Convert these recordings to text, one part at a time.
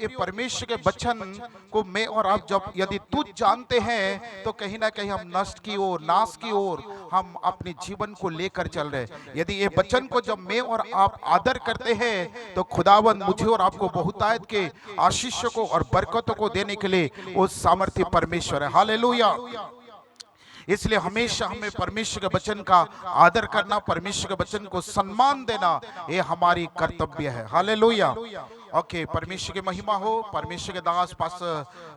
ये परमेश्वर के वचन को मैं और आप जब यदि तुझ जानते हैं तो कहीं ना कहीं हम नष्ट की ओर, नाश की ओर हम अपने जीवन को लेकर चल रहे हैं। यदि ये वचन को जब मैं और आप आदर करते हैं तो खुदावंद मुझे और आपको बहुतायत के आशीषों को और बरकतों को देने के लिए वो सामर्थ्य परमेश्वर है। हालेलुया। इसलिए हमेशा हमें परमेश्वर के वचन का आदर करना, परमेश्वर के वचन को सम्मान देना, ये हमारी कर्तव्य है। हालेलुया। ओके, परमेश्वर की महिमा हो। परमेश्वर के दास पास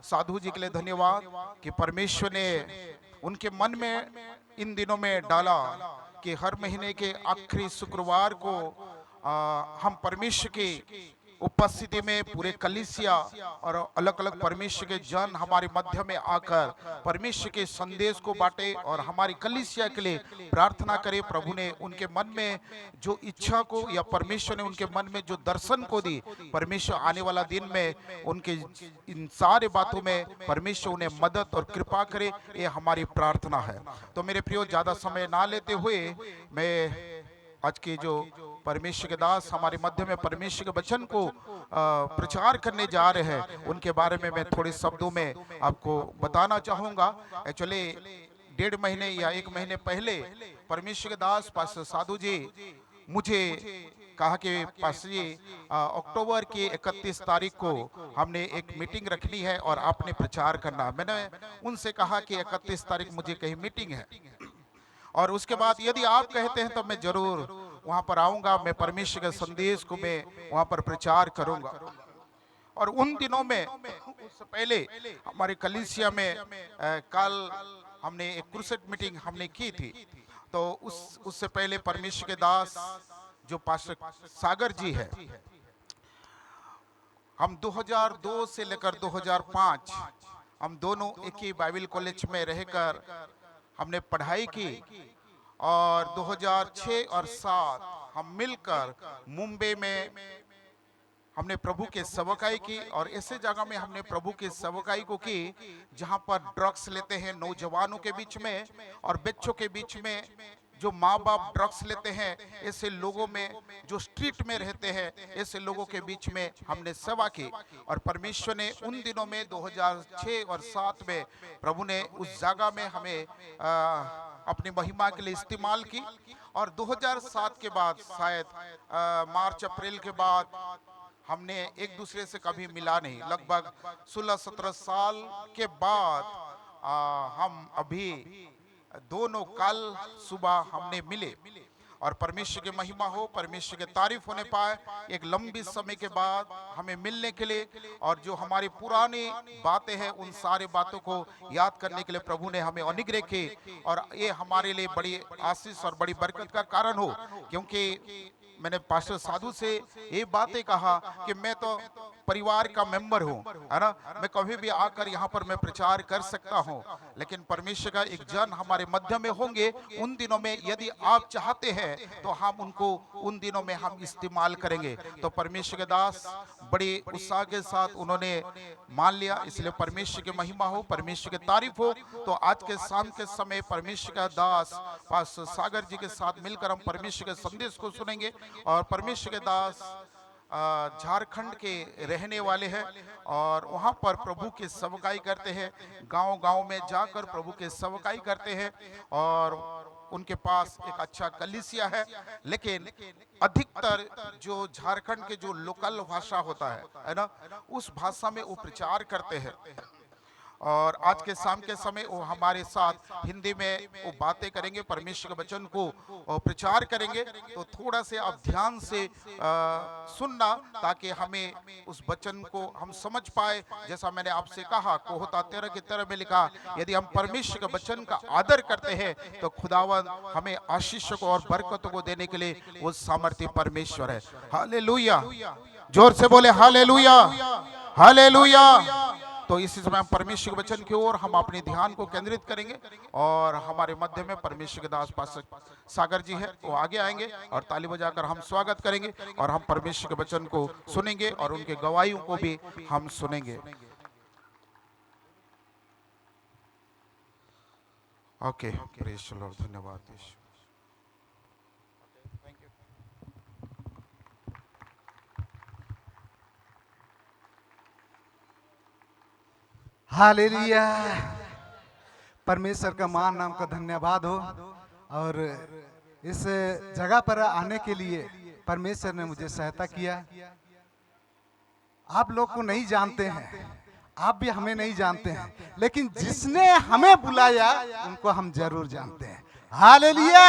साधु जी के लिए धन्यवाद कि परमेश्वर ने उनके मन में इन दिनों में डाला कि हर महीने के आखिरी शुक्रवार को हम परमेश्वर की उपस्थिति में पूरे कलीसिया और अलग अलग परमेश्वर के जन हमारे मध्य में आकर परमेश्वर के संदेश को बांटे और हमारी कलीसिया के लिए प्रार्थना करे। प्रभु ने उनके मन में जो इच्छा को या परमेश्वर ने उनके मन में जो दर्शन को दी, परमेश्वर आने वाला दिन में उनके इन सारे बातों में परमेश्वर उन्हें मदद और कृपा करे, ये हमारी प्रार्थना है। तो मेरे प्रियो, ज्यादा समय ना लेते हुए मैं आज के जो परमेश्वर के दास हमारे मध्य में परमेश्वर के वचन को प्रचार करने जा रहे हैं उनके बारे में मैं थोड़े शब्दों में आपको बताना चाहूंगा। एक्चुअली 1.5 महीने या 1 महीने पहले परमेश्वर के दास पास्टर साधु जी मुझे कहा कि पास्टर जी, अक्टूबर की 31 तारीख को हमने एक मीटिंग रखनी है और आपने प्रचार करना। मैंने उनसे कहा कि 31 तारीख मुझे कहीं मीटिंग है और उसके बाद यदि आप कहते हैं तो मैं जरूर वहां पर आऊंगा, मैं परमेश्वर के संदेश को मैं वहां पर प्रचार करूंगा। और उन दिनों में उससे पहले हमारे कलीसिया में कल हमने एक क्रूसेड मीटिंग हमने की थी। तो उससे पहले परमेश्वर के दास जो पास्टर सागर जी है, हम 2002 से लेकर 2005 हम दोनों एक ही बाइबल कॉलेज में रहकर हमने पढ़ाई की और 2006 और 7 हम मिलकर मुंबई में हमने प्रभु के सेवकाई की। और ऐसे जगह में हमने प्रभु के सेवकाई को की जहां पर ड्रग्स लेते हैं नौजवानों के बीच में और बच्चों के बीच में, जो माँ बाप ड्रग्स लेते हैं, ऐसे लोगों में, जो स्ट्रीट में रहते हैं, ऐसे लोगों के बीच में हमने सेवा की। और परमेश्वर ने उन दिनों में 2006 और 7 में प्रभु ने उस जगह में हमें अपनी महिमा के लिए इस्तेमाल की। और 2007 के बाद शायद मार्च अप्रैल के बाद हमने एक दूसरे से कभी मिला नहीं। लगभग 16-17 साल के बाद हम अभी दोनों कल सुबह हमने मिले और परमेश्वर की महिमा हो, परमेश्वर की तारीफ होने पाए। एक लंबी समय के बाद हमें मिलने के लिए और जो हमारी पुरानी बातें हैं उन सारे बातों को याद करने के लिए प्रभु ने हमें अनुग्रह की। और ये हमारे लिए बड़ी आशीष और बड़ी बरकत का कारण हो, क्योंकि मैंने पास्टर साधु से ये बातें कहा कि मैं तो परिवार का मेंबर हूँ, है ना, मैं कभी भी आकर यहाँ पर मैं प्रचार कर सकता हूँ, लेकिन परमेश्वर का एक जन हमारे मध्य में होंगे उन दिनों में, यदि आप चाहते हैं तो हम उनको उन दिनों में हम इस्तेमाल करेंगे। तो परमेश्वर के दास बड़ी उत्साह के साथ उन्होंने मान लिया, इसलिए परमेश्वर की महिमा हो, परमेश्वर की तारीफ हो। तो आज के शाम के समय परमेश्वर का दास पास्टर सागर जी के साथ मिलकर हम परमेश्वर के संदेश को सुनेंगे। और परमेश्वर के दास झारखंड के रहने वाले हैं और वहाँ पर प्रभु की सेवकाई करते हैं, गांव गांव में जाकर प्रभु की सेवकाई करते हैं। और उनके पास एक अच्छा कलीसिया है, लेकिन अधिकतर जो झारखंड के जो लोकल भाषा होता है ना, उस भाषा में वो प्रचार करते हैं। और आज के शाम के समय वो हमारे साथ हिंदी में वो बातें करेंगे, परमेश्वर के वचन को प्रचार करेंगे। तो थोड़ा से आप ध्यान से सुनना, ताकि हमें उस वचन को हम समझ पाए। जैसा मैंने आपसे कहा, कोहता 13 की तरह में लिखा, यदि हम परमेश्वर के वचन का आदर करते हैं तो खुदावन हमें आशीष को और बरकतों को देने के लिए वो सामर्थ्य परमेश्वर है। हालेलुया, जोर से बोले हालेलुया, हालेलुया। तो इसी समय हम परमेश्वर के वचन की ओर हम अपने ध्यान को केंद्रित करेंगे और हमारे मध्य में परमेश्वर के दास पास्टर सागर जी है, वो आगे आएंगे और ताली बजाकर हम स्वागत करेंगे और हम परमेश्वर के वचन को सुनेंगे और उनके गवाहियों को भी हम सुनेंगे। ओके, प्रेज द लॉर्ड, धन्यवाद। हालेलुया। परमेश्वर का महान नाम का धन्यवाद हो। और इस जगह पर आने के लिए परमेश्वर ने मुझे सहायता किया। आप लोग को नहीं जानते हैं, आप भी हमें नहीं जानते हैं, लेकिन जिसने हमें बुलाया उनको हम जरूर जानते हैं। हालेलुया।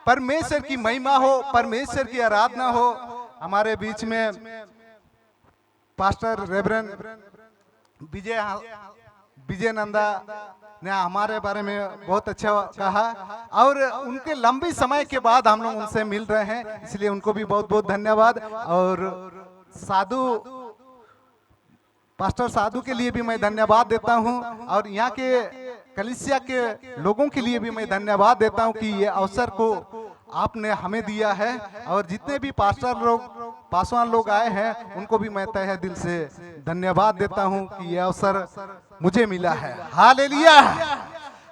परमेश्वर की महिमा हो, परमेश्वर की आराधना हो। हमारे बीच में पास्टर रेवरेंड विजय नंदा ने हमारे बारे में बहुत अच्छा कहा, और उनके लंबी समय के बाद हम लोग उनसे मिल रहे हैं, इसलिए उनको भी बहुत बहुत धन्यवाद। और पास्टर साधु के लिए भी मैं धन्यवाद देता हूं, और यहाँ के कलीसिया के लोगों के लिए भी मैं धन्यवाद देता हूं कि ये अवसर को आपने हमें दिया है। और जितने भी पासवान लोग आए हैं उनको भी मैं तहे दिल से धन्यवाद देता हूं कि ये अवसर मुझे मिला है। Hallelujah,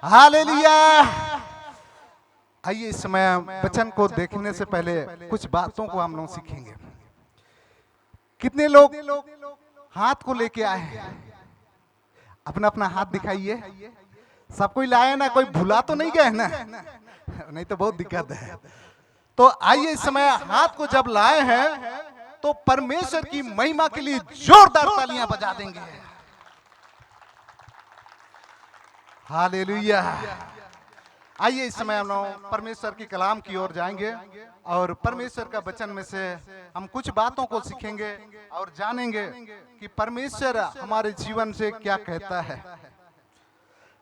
hallelujah. आइए इस समय वचन को देखने से पहले कुछ बातों को हम लोग सीखेंगे। कितने लोग हाथ को लेके आए हैं? अपना अपना हाथ दिखाइए। सब कोई लाए ना, कोई भुला तो नहीं गए ना? नहीं तो बहुत दिक्कत है। तो आइए इस समय हाथ को जब लाए हैं तो परमेश्वर की महिमा के लिए जोरदार तालियां बजा देंगे। हालेलुया। आइए इस समय हम लोग परमेश्वर की कलाम की ओर जाएंगे, और परमेश्वर का वचन में से हम कुछ बातों को सीखेंगे और जानेंगे कि परमेश्वर हमारे जीवन से क्या कहता है।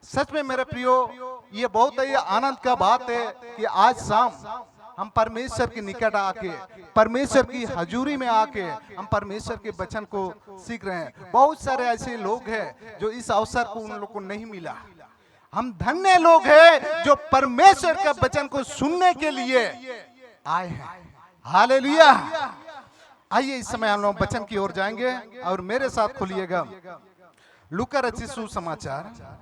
सच में मेरे प्रियो, ये बहुत ही आनंद का बात है कि आज शाम हम परमेश्वर के निकट आके, परमेश्वर की हजूरी में आके हम परमेश्वर के वचन को सीख रहे हैं। बहुत सारे ऐसे लोग हैं जो इस अवसर को उन लोग को नहीं मिला। हम धन्य लोग हैं जो परमेश्वर का वचन को सुनने के लिए आए हैं। हालेलुया। आइए इस समय हम लोग वचन की ओर जाएंगे, और मेरे साथ खोलिएगा लूका रचित सुसमाचार,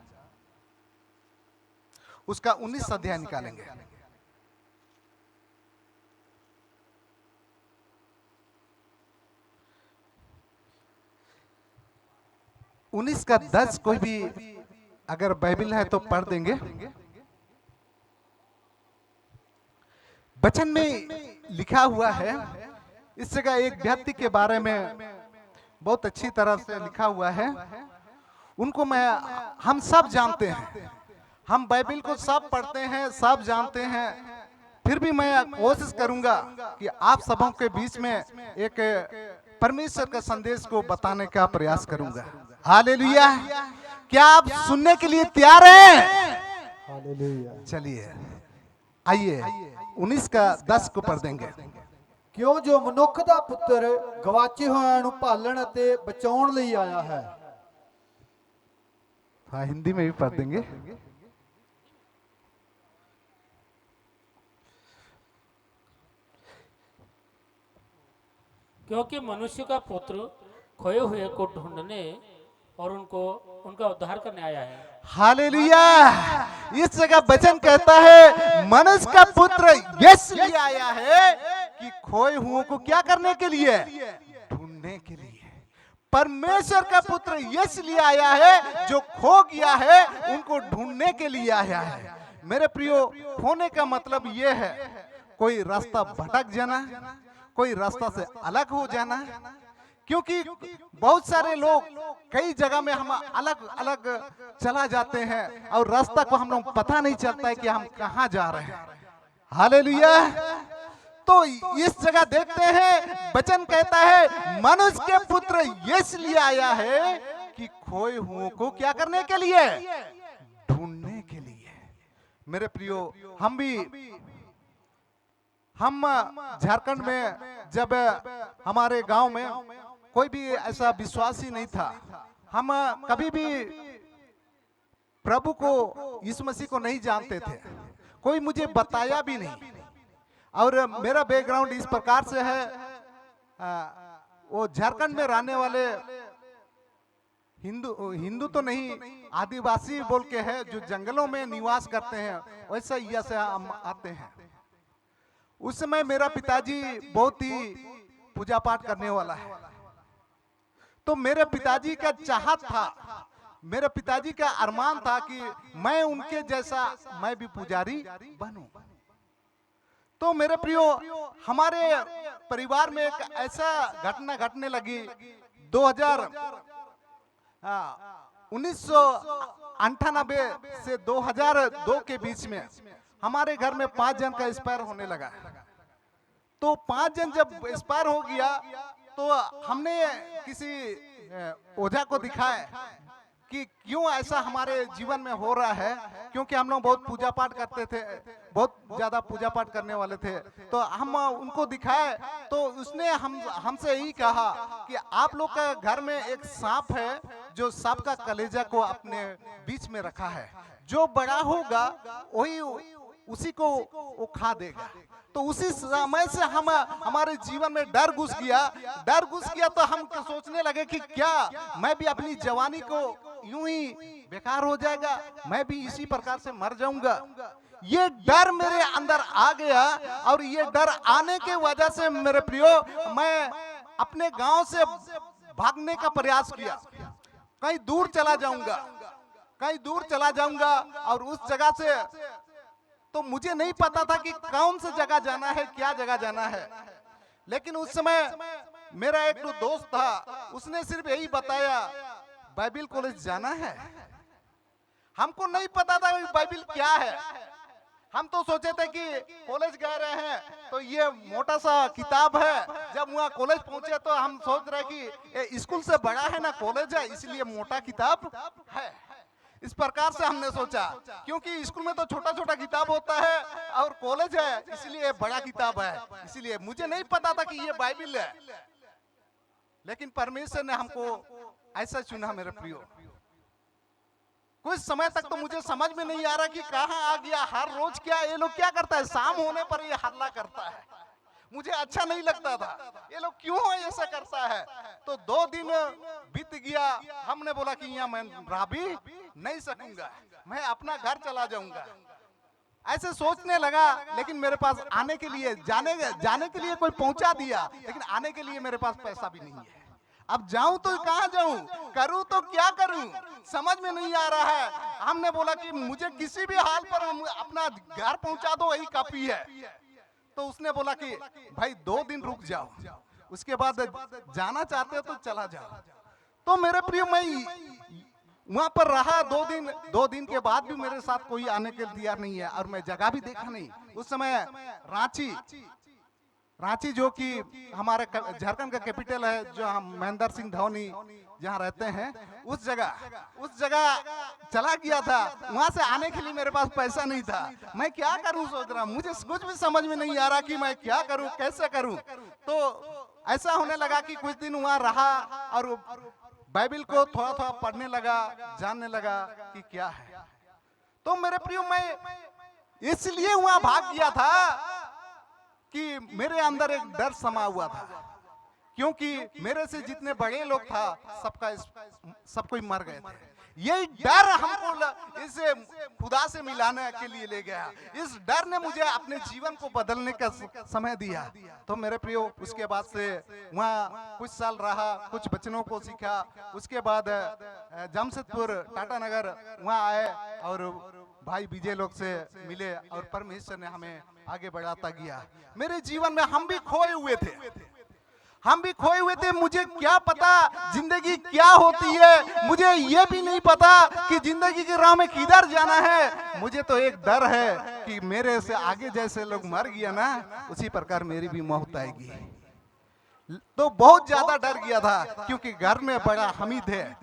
उसका 19 अध्याय निकालेंगे। उन्नीस का 10 कोई भी अगर बाइबल है तो पढ़ देंगे। वचन में लिखा हुआ है, इस जगह एक व्यक्ति के बारे में बहुत अच्छी तरह से लिखा हुआ है। उनको हम सब जानते हैं, हम बाइबल को सब पढ़ते हैं, सब जानते हैं। फिर भी मैं कोशिश करूंगा कि आप सबों के बीच में एक परमेश्वर का संदेश को बताने का प्रयास करूंगा। हालेलुया। क्या आप सुनने के लिए तैयार हैं? हालेलुया। चलिए आइए 19 का 10 को पढ़ देंगे। क्यों जो मनुख दा पुत्र गवाचे होयां नूं भालण अते बचाउण लई आया है। हाँ, हिंदी में भी पढ़ देंगे। क्योंकि मनुष्य का पुत्र खोए हुए को ढूंढने और उनका उद्धार करने आया है। हालेलुया। इस जगह वचन कहता है मनुष्य का पुत्र इसलिए आया है कि खोए हुओं को क्या करने के लिए? ढूंढने के लिए। परमेश्वर का पुत्र इसलिए आया है जो खो गया है उनको ढूंढने के लिए आया है। मेरे प्रियो, खोने का मतलब यह है कोई रास्ता भटक जाना, कोई रास्ता से अलग हो जाना। क्योंकि बहुत सारे लोग कई जगह में हम अलग अलग चला जाते हैं और रास्ता को हम लोग पता नहीं चलता है कि हम कहाँ जा रहे हैं। हालेलुया। तो इस जगह देखते हैं वचन कहता है मनुष्य के पुत्र इसलिए आया है कि खोए हुओं को क्या करने के लिए? ढूंढने के लिए। मेरे प्रियो, हम झारखंड में जब हमारे गांव में कोई भी ऐसा विश्वासी नहीं था, हम कभी भी प्रभु को, यीशु मसीह को नहीं जानते थे, कोई मुझे बताया भी नहीं। और मेरा बैकग्राउंड इस प्रकार से है, वो झारखंड में रहने वाले हिंदू तो नहीं, आदिवासी बोल के है जो जंगलों में निवास करते हैं, वैसा यहाँ से हम आते हैं। उस समय मेरा पिताजी बहुत ही पूजा पाठ करने वाला है, तो मेरे पिताजी का चाहत था मेरे पिताजी का अरमान था कि मैं उनके जैसा मैं भी पुजारी बनूं। तो मेरे प्रियो, हमारे परिवार में एक ऐसा घटना घटने लगी 1998 से 2002 के बीच में हमारे घर में 5 जन का एक्सपायर होने लगा। तो 5 जन जब एक्सपायर हो गया तो हमने किसी ओझा को दिखाया कि क्यों ऐसा हमारे जीवन में हो रहा है, क्योंकि हम लोग बहुत पूजा पाठ करते थे, बहुत ज्यादा पूजा पाठ करने वाले थे। तो हम उनको दिखाए तो उसने हमसे यही कहा कि आप लोग का घर में एक सांप है जो सांप का कलेजा को अपने बीच में रखा है, जो बड़ा होगा वही उसी को वो खा देगा। तो उसी समय से हमारे जीवन में डर घुस गया। तो हम सोचने लगे कि क्या मैं भी अपनी जवानी को यूं ही बेकार हो जाएगा, मैं भी इसी प्रकार से मर जाऊंगा। ये डर मेरे अंदर आ गया और ये डर आने के वजह से मेरे प्रियो, मैं अपने गांव से भागने का प्रयास किया। कहीं दूर चला जाऊंगा और उस जगह से तो मुझे नहीं पता था कि कौन सी जगह जाना है, क्या जगह जाना है। लेकिन उस समय मेरा एक दोस्त था, उसने सिर्फ यही बताया बाइबिल कॉलेज जाना है। हमको नहीं पता था बाइबिल क्या है। हम तो सोचे थे कि कॉलेज गए रहे हैं तो ये मोटा सा किताब है। जब वहाँ कॉलेज पहुंचे तो हम सोच रहे कि स्कूल से बड़ा है ना कॉलेज है, इसलिए मोटा किताब है। इस प्रकार से हमने सोचा, क्योंकि स्कूल में तो छोटा छोटा किताब होता है और कॉलेज है इसलिए बड़ा किताब है। इसलिए मुझे नहीं पता था कि ये बाइबिल है। लेकिन परमेश्वर ने हमको ऐसा चुना मेरे प्रियो। कुछ समय तक तो मुझे समझ में नहीं आ रहा कि कहाँ आ गया। हर रोज क्या ये लोग क्या करता है, शाम होने पर ये हल्ला करता है। मुझे अच्छा नहीं लगता था, ये लोग क्यों ऐसा करता है। तो 2 दिन बीत गया, हमने बोला कि यहाँ मैं रह भी नहीं सकूंगा, मैं अपना घर चला जाऊंगा। ऐसे सोचने लगा। लेकिन मेरे पास आने के लिए जाने के लिए कोई पहुंचा दिया, लेकिन आने के लिए मेरे पास पैसा भी नहीं है। अब जाऊं तो कहाँ जाऊं, करूं तो क्या करूं, समझ में नहीं आ रहा है। हमने बोला कि मुझे किसी भी हाल पर अपना घर पहुंचा दो, वही काफी है। तो उसने बोला कि भाई 2 दिन रुक जाओ, उसके बाद जाना चाहते हो तो चला जाओ। तो मेरे प्रिय, मैं वहां पर रहा 2 दिन के बाद भी मेरे साथ कोई आने के लिए तैयार नहीं है और मैं जगह भी देखा नहीं। उस समय रांची जो कि हमारे झारखंड का कैपिटल है, जो हम महेंद्र सिंह धोनी जहाँ रहते हैं, उस जगह चला गया था। वहां से आने के लिए मेरे पास पैसा नहीं था। मैं क्या करूं सोच रहा, मुझे कुछ भी समझ में नहीं आ रहा कि मैं क्या करूं, कैसे करूं। तो ऐसा होने लगा कि कुछ दिन वहां रहा और बाइबिल को थोड़ा थोड़ा पढ़ने लगा, जानने लगा कि क्या है। तो मेरे प्रियो, मैं इसलिए वहां भाग गया था कि मेरे अंदर एक डर समा हुआ था, क्योंकि मेरे से जितने बड़े लोग था सब कोई मर गए थे। यही डर हमको इस खुदा से मिलाने के लिए ले गया। इस डर ने मुझे अपने जीवन को बदलने का समय दिया। तो मेरे प्रियो, उसके बाद से वहाँ कुछ साल रहा, कुछ बचनों को सीखा। उसके बाद जमशेदपुर टाटा नगर वहाँ आए और भाई विजय लोग से मिले और परमेश्वर ने हमें आगे बढ़ाता गया। मेरे जीवन में हम भी खोए हुए थे, मुझे क्या पता जिंदगी क्या होती है। मुझे ये भी नहीं पता कि जिंदगी की राह में किधर जाना है। मुझे तो एक डर है कि मेरे से आगे जैसे लोग मर गया ना, उसी प्रकार मेरी भी मौत आएगी। तो बहुत ज्यादा डर गया था, क्योंकि घर में बड़ा हामिद है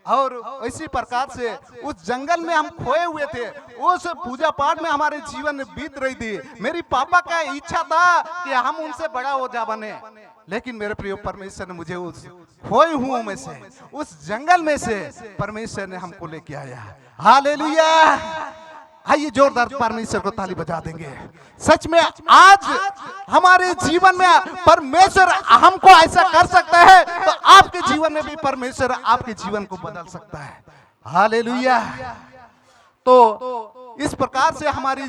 और इसी प्रकार से उस जंगल में हम खोए हुए थे। उस पूजा पाठ में हमारे जीवन बीत रही थी। मेरी पापा का इच्छा था कि हम उनसे बड़ा ओझा बने, लेकिन मेरे प्रिय, परमेश्वर ने मुझे उस खोए हुओं में से, उस जंगल में से परमेश्वर ने हमको लेके आया। हालेलुया! आइए जोरदार परमेश्वर को ताली बजा देंगे। सच में आज हमारे जीवन में परमेश्वर हमको ऐसा कर सकता है, तो आपके जीवन में भी परमेश्वर आपके जीवन को बदल सकता है। हालेलुया! तो इस प्रकार से हमारी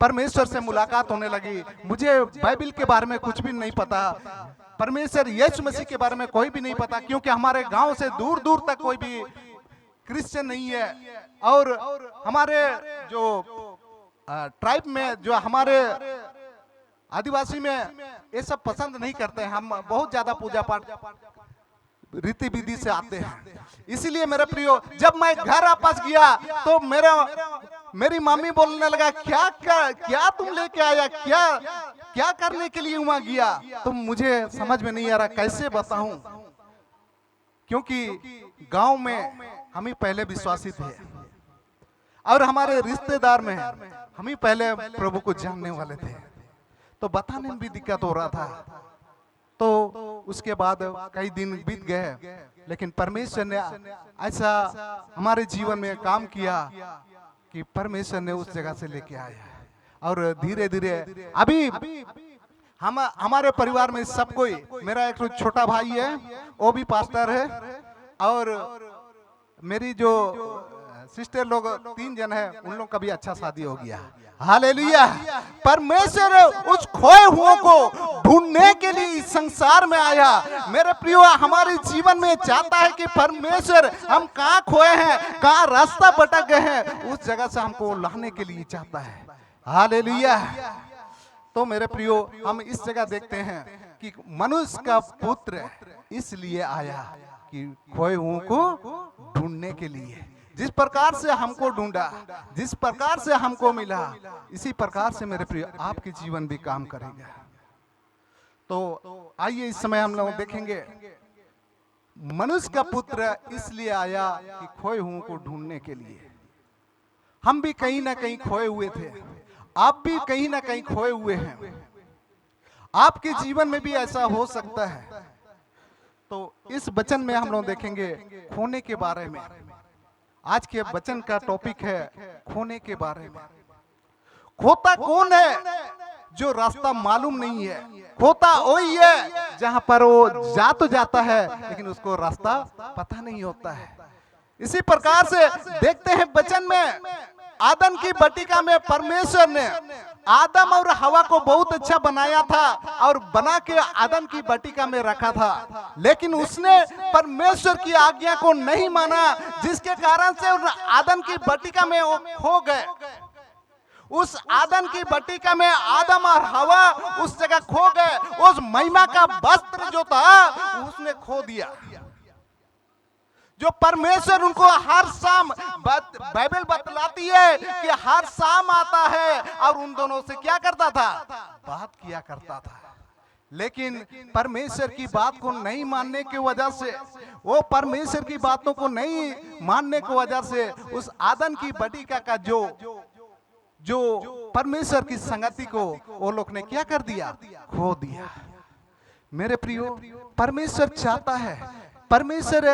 परमेश्वर से मुलाकात होने लगी। मुझे बाइबिल के बारे में कुछ भी नहीं पता, परमेश्वर यीशु मसीह के बारे में कोई भी नहीं पता, क्योंकि हमारे गांव से दूर दूर तक कोई भी क्रिश्चियन नहीं है, और हमारे जो ट्राइब में, जो हमारे आदिवासी में ये सब पसंद नहीं करते हैं। हम बहुत ज्यादा पूजा पाठ रीति विधि से आते हैं। इसीलिए मेरे प्रियो, जब मैं घर वापस गया तो मेरी मम्मी बोलने लगा, क्या तुम लेके आया, क्या करने के लिए वहां गया? तो मुझे समझ में नहीं आ रहा कैसे बताऊं, क्योंकि गांव में हम ही पहले विश्वासी थे और हमारे रिश्तेदार में हम ही पहले प्रभु को जानने वाले थे, तो बताने में भी दिक्कत हो रहा था। तो उसके बाद कई दिन बीत गए, लेकिन परमेश्वर ने ऐसा हमारे जीवन में काम किया कि परमेश्वर ने उस जगह से लेके आया, और धीरे धीरे अभी हमारे परिवार में सब कोई, मेरा एक छोटा भाई है वो भी पास्टर है, और मेरी जो सिस्टर लोग 3 जन है, उन लोग का भी अच्छा शादी हो गया। हालेलुया। परमेश्वर उस खोए हुओं को ढूंढने के लिए इस संसार में आया। मेरे प्रियो, हमारे जीवन में चाहता है कि परमेश्वर, हम कहाँ खोए हैं, कहाँ रास्ता भटक गए हैं, उस जगह से हमको लाने के लिए चाहता है। हालेलुया। तो मेरे प्रियो, हम इस जगह देखते हैं कि मनुष्य का पुत्र इसलिए आया कि खोए हुओं को ढूंढने के लिए। जिस प्रकार से हमको ढूंढा, जिस प्रकार से हमको मिला, इसी प्रकार से मेरे प्रिय आपके जीवन भी काम करेगा। तो आइए इस समय हम लोग देखेंगे, मनुष्य का पुत्र इसलिए आया कि खोए हुओं को ढूंढने के लिए। हम भी कहीं ना कहीं खोए हुए थे, आप भी कहीं ना कहीं खोए हुए हैं। आपके जीवन में भी ऐसा हो सकता है। तो इस वचन में हम लोग देखेंगे खोने के बारे में। आज के वचन का टॉपिक है खोने के बारे में। खोता कौन है? जो रास्ता मालूम नहीं है। खोता वही है जहां पर वो जा तो जाता है, लेकिन उसको रास्ता पता नहीं होता है। इसी प्रकार से देखते हैं वचन में, आदम की बटिका में परमेश्वर ने आदम और हवा को बहुत अच्छा बनाया था और बना के आदम की बटिका में रखा था, लेकिन उसने परमेश्वर की आज्ञा को नहीं माना, जिसके कारण से आदम की बटिका में वो खो गए। उस आदम की बटिका में आदम और हवा उस जगह खो गए। उस महिमा का वस्त्र जो था उसने खो दिया, जो परमेश्वर उनको हर शाम, बाइबल बतलाती है कि हर शाम आता है और उन दोनों से क्या करता था? बात किया करता था। लेकिन परमेश्वर की बात को नहीं मानने की वजह से, वो परमेश्वर की बातों को नहीं मानने की वजह से उस आदम की बटिका का जो परमेश्वर की संगति को वो लोग ने क्या कर दिया? खो दिया। मेरे प्रियो, परमेश्वर चाहता है, परमेश्वर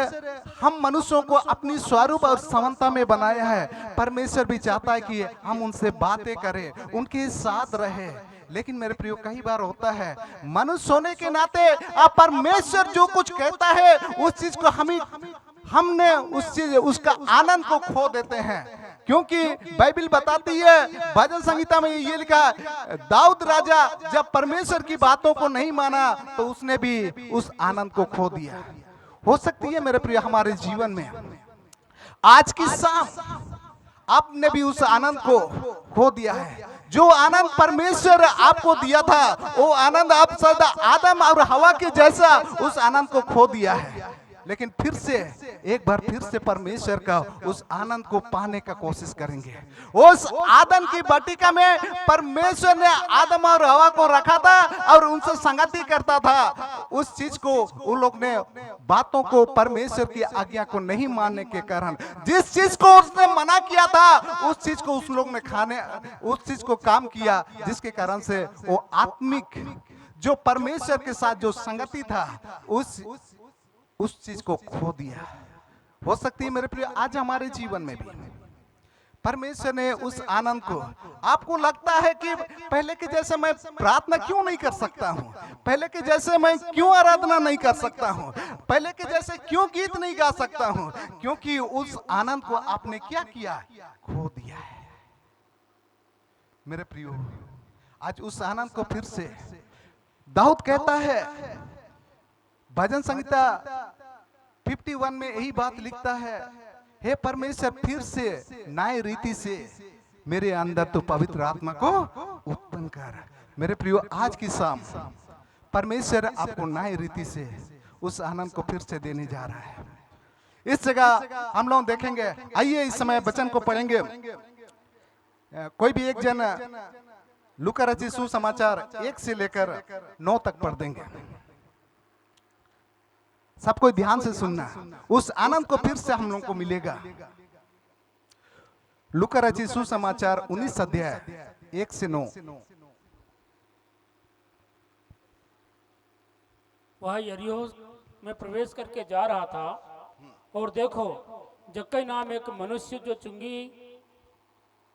हम मनुष्यों को अपनी स्वरूप और समानता में बनाया है। परमेश्वर भी चाहता है कि हम उनसे बातें करें, उनके साथ रहे। लेकिन मेरे प्रियो, कई बार होता है मनुष्य होने के नाते परमेश्वर जो कुछ कहता है उस चीज को हमने उसका आनंद को खो देते हैं। क्योंकि बाइबल बताती है, भजन संहिता में ये लिखा, दाऊद राजा जब परमेश्वर की बातों को नहीं माना तो उसने भी उस आनंद को खो दिया। हो सकती है मेरे प्रिय हमारे जीवन में आज की शाम आपने भी उस आनंद को खो दिया है। जो आनंद परमेश्वर आपको दिया था, वो आनंद आप सदा आदम और हवा के जैसा उस आनंद को खो दिया है। लेकिन फिर से एक बार फिर से परमेश्वर का उस आनंद को पाने का कोशिश करेंगे। उस आदम की बटिका में परमेश्वर ने आदम और हवा को रखा था और उनसे संगति करता था। उस चीज को उन लोग ने बातों को, परमेश्वर की आज्ञा को नहीं मानने के कारण, जिस चीज को उसने मना किया था उस चीज को उस लोग ने उस चीज को काम किया, जिसके कारण से वो आत्मिक जो परमेश्वर के साथ जो संगति था उस चीज को खो दिया। हो सकती है मेरे प्रिय आज हमारे जीवन में भी परमेश्वर ने उस आनंद को, आपको लगता है कि पहले के जैसे मैं प्रार्थना क्यों नहीं कर सकता हूँ, पहले के जैसे मैं क्यों आराधना नहीं कर सकता हूँ, पहले के जैसे क्यों गीत नहीं गा सकता हूँ, क्योंकि उस आनंद को आपने क्या किया? खो दिया है। मेरे प्रियो, आज उस आनंद को फिर से दाऊद कहता है, भजन संहिता 51 में यही बात लिखता है, हे परमेश्वर फिर से नए रीति से मेरे अंदर तो पवित्र आत्मा को उत्पन्न कर। मेरे प्रियो, आज की शाम परमेश्वर आपको नए रीति से उस आनंद को फिर से देने जा रहा है। इस जगह हम लोग देखेंगे, आइए इस समय वचन को पढ़ेंगे। कोई भी एक जन लूका रचित सुसमाचार 1 से लेकर 9 तक पढ़ देंगे। सबको ध्यान से सुनना, उस आनंद को फिर से हम लोग को मिलेगा। लूका रचित सुसमाचार 19 अध्याय 1 से 9। वह यरीहो में प्रवेश करके जा रहा था, और देखो जक्कई नाम एक मनुष्य जो चुंगी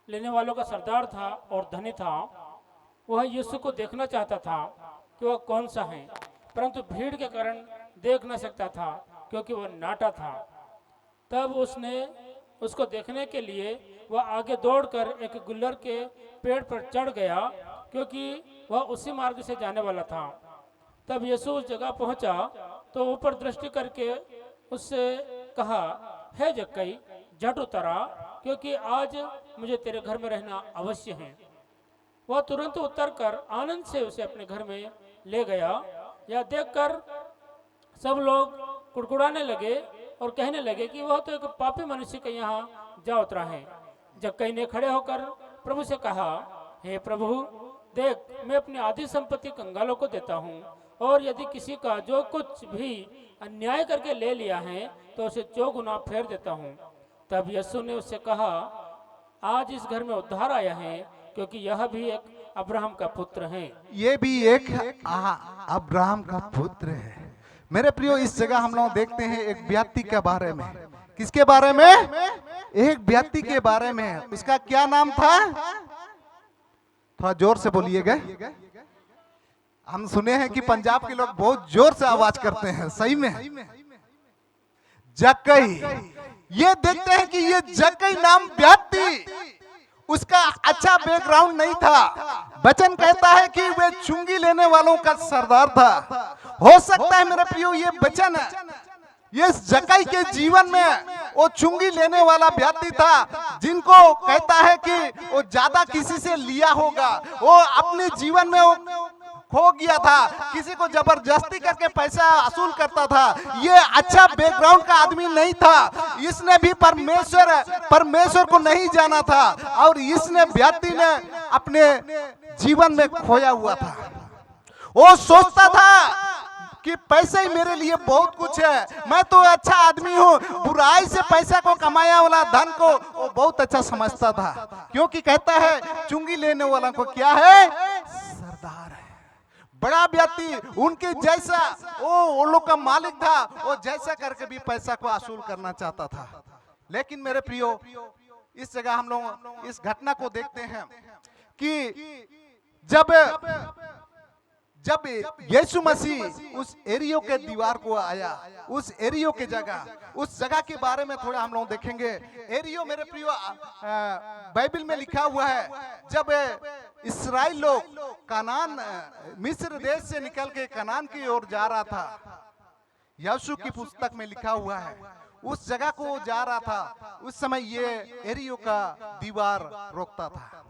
लेने वालों का सरदार था और धनी था, वह यीशु को देखना चाहता था कि वह कौन सा है, परंतु भीड़ के कारण देख न सकता था क्योंकि वह नाटा था। तब उसने उसको देखने के लिए वह आगे दौड़कर एक गुल्लर के पेड़ पर चढ़ गया, क्योंकि वह उसी मार्ग से जाने वाला था। तब यीशु उस जगह पहुंचा तो ऊपर दृष्टि करके उससे कहा, हे जक्कई, झट उतरा, क्योंकि आज मुझे तेरे घर में रहना अवश्य है। वह तुरंत उतरकर आनंद से उसे अपने घर में ले गया। यह देखकर सब लोग कुड़कुड़ाने लगे और कहने लगे कि वह तो एक पापी मनुष्य के यहाँ जा उतरा है। जक्कई ने खड़े होकर प्रभु से कहा, हे प्रभु, देख, मैं अपनी आधी संपत्ति कंगालों को देता हूँ, और यदि किसी का जो कुछ भी अन्याय करके ले लिया है तो उसे 4 गुना फेर देता हूँ। तब यीशु ने उससे कहा, आज इस घर में उद्धार आया है, क्योंकि यह भी एक अब्राहम का पुत्र है। ये भी एक अब्राहम का पुत्र है। मेरे प्रियो, इस जगह हम लोग देखते हैं एक व्यक्ति के बारे में। किसके बारे में? एक व्यक्ति के बारे में। उसका क्या नाम था? थोड़ा जोर से बोलिएगा। हम सुने हैं कि पंजाब के लोग बहुत जोर से आवाज करते हैं। सही में जक्कई। ये देखते हैं कि ये जक्कई नाम व्यक्ति, उसका अच्छा बैकग्राउंड नहीं था। वचन कहता है कि वे चुंगी लेने वालों का सरदार था। हो सकता है मेरे प्रियो, ये वचन ये जक्कई के जीवन में वो चुंगी लेने वाला व्यक्ति था, जिनको कहता है कि वो ज्यादा किसी से लिया होगा, वो अपने जीवन में वो खो गया था, किसी को जबरदस्ती करके पैसा वसूल करता था। ये अच्छा बैकग्राउंड का आदमी नहीं था। इसने भी परमेश्वर को नहीं जाना था, और इसने व्यक्ति ने अपने जीवन में खोया हुआ था। वो सोचता था कि पैसे ही मेरे लिए बहुत कुछ है, मैं तो अच्छा आदमी हूँ। बुराई से पैसा को कमाया वाला धन को वो बहुत अच्छा समझता था, क्योंकि कहता है चुंगी लेने वाला को क्या है? सरदार है, बड़ा व्यक्ति, उनके जैसा वो लोग का मालिक था। वो जैसा करके भी पैसा को वसूल करना चाहता था। लेकिन मेरे प्रियो, इस जगह हम लोग इस घटना को देखते हैं कि जब यीशु मसीह उस एरियो के दीवार को आया, उस एरियो के जगह, उस जगह के बारे में थोड़ा हम लोग देखेंगे। एरियो मेरे प्रियो बाइबल में लिखा हुआ है, जब इस्राएल लोग कनान मिस्र देश से निकल के कनान की ओर जा रहा था, यहोशू की पुस्तक में लिखा हुआ है, उस जगह को जा रहा था। उस समय ये एरियो का दीवार रोकता था।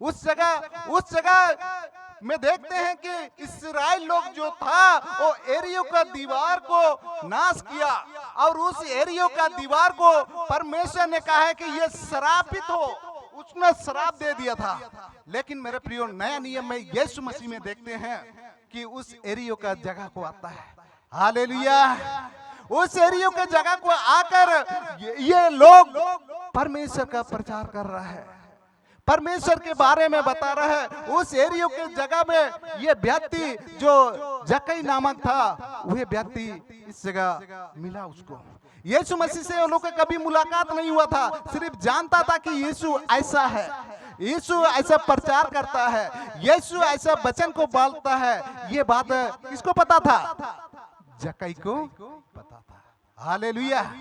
उस जगह में देखते हैं कि इस्राएल लोग जो था वो एरियो का दीवार को नाश किया, और उस एरियो का दीवार को परमेश्वर ने कहा है कि ये श्रापित हो, उसने श्राप दे दिया था। लेकिन मेरे प्रियो, नया नियम में यीशु मसीह में देखते हैं कि उस एरियो का जगह को आता है। हालेलुया। उस एरियो के जगह को आकर ये लोग परमेश्वर का प्रचार कर रहा है, परमेश्वर के बारे में बता रहा है। उस एरियो के जगह में ये व्यक्ति जो जक्कई नामक था, वह व्यक्ति इस जगह मिला उसको। यीशु मसीह से वो लोग का कभी मुलाकात नहीं हुआ था, सिर्फ जानता था कि यीशु ऐसा है, यीशु ऐसा प्रचार करता है, यीशु ऐसा वचन को बोलता है। ये बात किसको पता था? जक्कई को पता था। हालेलुया।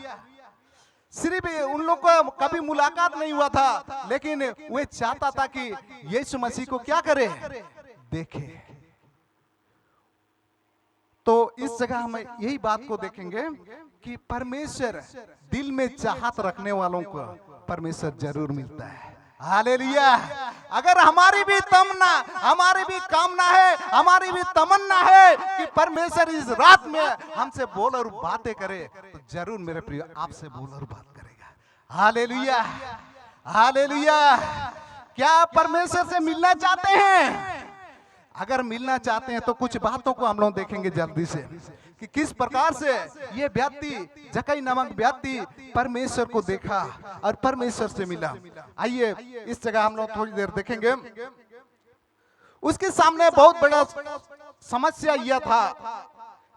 सिर्फ उन लोग को कभी मुलाकात नहीं हुआ था, लेकिन वे चाहता था कि यीशु मसीह को क्या करे? देखे। तो इस जगह हम यही बात को देखेंगे कि परमेश्वर दिल में चाहत रखने वालों को परमेश्वर जरूर मिलता है। हालेलुया। अगर हमारी भी तमन्ना, हमारी भी कामना है, हमारी भी तमन्ना है कि परमेश्वर इस रात में हमसे बोल और बातें करे, तो जरूर मेरे प्रिय आपसे बोल और बात करेगा। Hallelujah, hallelujah. क्या आप परमेश्वर से मिलना चाहते हैं? अगर मिलना चाहते हैं तो कुछ बातों को हम लोग देखेंगे जल्दी से कि किस प्रकार से ये व्यक्ति, जक्कई नामक व्यक्ति परमेश्वर को देखा और परमेश्वर से मिला। आइए इस जगह हम लोग थोड़ी देर देखेंगे। उसके सामने बहुत बड़ा समस्या यह था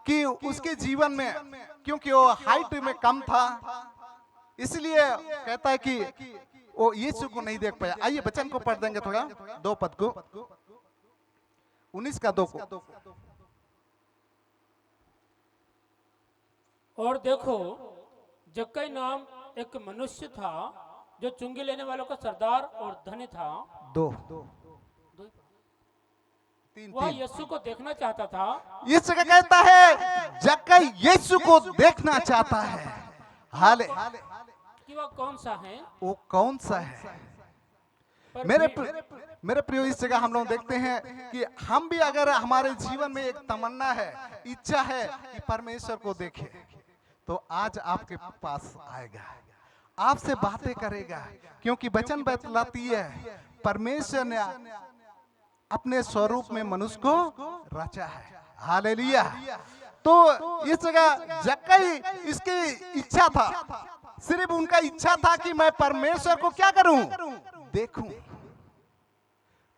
कि उसके जीवन में, क्योंकि वो हाइट में कम था, इसलिए कहता है कि वो यीशु को नहीं देख पाया। आइए वचन को पढ़ देंगे थोड़ा, 2 पद को, 19 का 2 को। और देखो, जक्कई नाम एक मनुष्य था जो चुंगी लेने वालों का सरदार और धनी था। 2 वह यीशु को देखना चाहता था। इस जगह कहता है जक्कई यीशु को देखना चाहता है। हाले कि वह कौन सा है, वो कौन सा है? पर मेरे प्रियो, इस जगह हम लोग देखते हैं कि हम भी अगर हमारे जीवन में एक तमन्ना है, इच्छा है कि परमेश्वर को देखें, तो आज आपके पास आएगा, आपसे बातें करेगा, क्योंकि वचन बतलाती है परमेश्वर ने अपने स्वरूप में मनुष्य को रचा है। हालेलुया। तो इस जगह जक्कई, इसकी इच्छा था, सिर्फ उनका इच्छा था कि मैं परमेश्वर को क्या करूं? देखूं।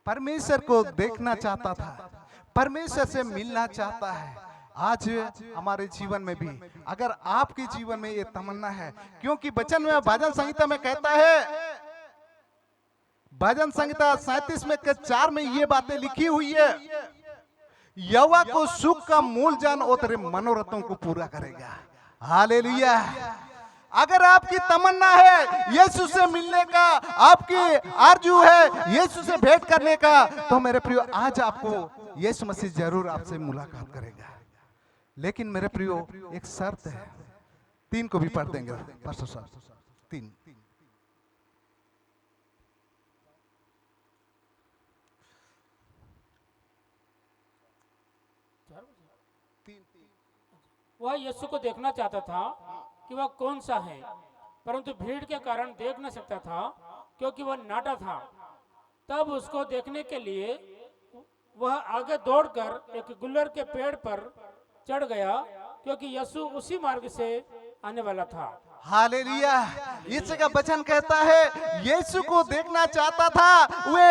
परमेश्वर को देखना चाहता था, परमेश्वर से मिलना चाहता है। आज हमारे जीवन में भी अगर आपके जीवन में ये तमन्ना है, क्योंकि वचन में, भजन संहिता में कहता है, भजन संहिता 37 में 4 में ये बातें लिखी हुई है, यहोवा को सुख का मूल जान और तेरे मनोरथों को पूरा करेगा। हालेलुया। अगर आपकी तमन्ना है यीशु से मिलने का, आपकी आरजू है यीशु से भेंट करने का, तो मेरे प्रियो आज आपको यीशु मसीह जरूर आपसे मुलाकात करेगा। लेकिन मेरे प्रियो एक शर्त है, 3 को भी पढ़ देंगे पास्टर साहब। 3 वह यीशु को देखना चाहता था कि वह कौन सा है, परंतु भीड़ के कारण देख न सकता था, क्योंकि वह नाटा था। तब उसको देखने के लिए वह आगे दौड़कर एक गुल्लर के पेड़ पर चढ़ गया, क्योंकि यीशु उसी मार्ग से आने वाला था। हालेलुया। इस जगह वचन कहता है यीशु को देखना चाहता था। वे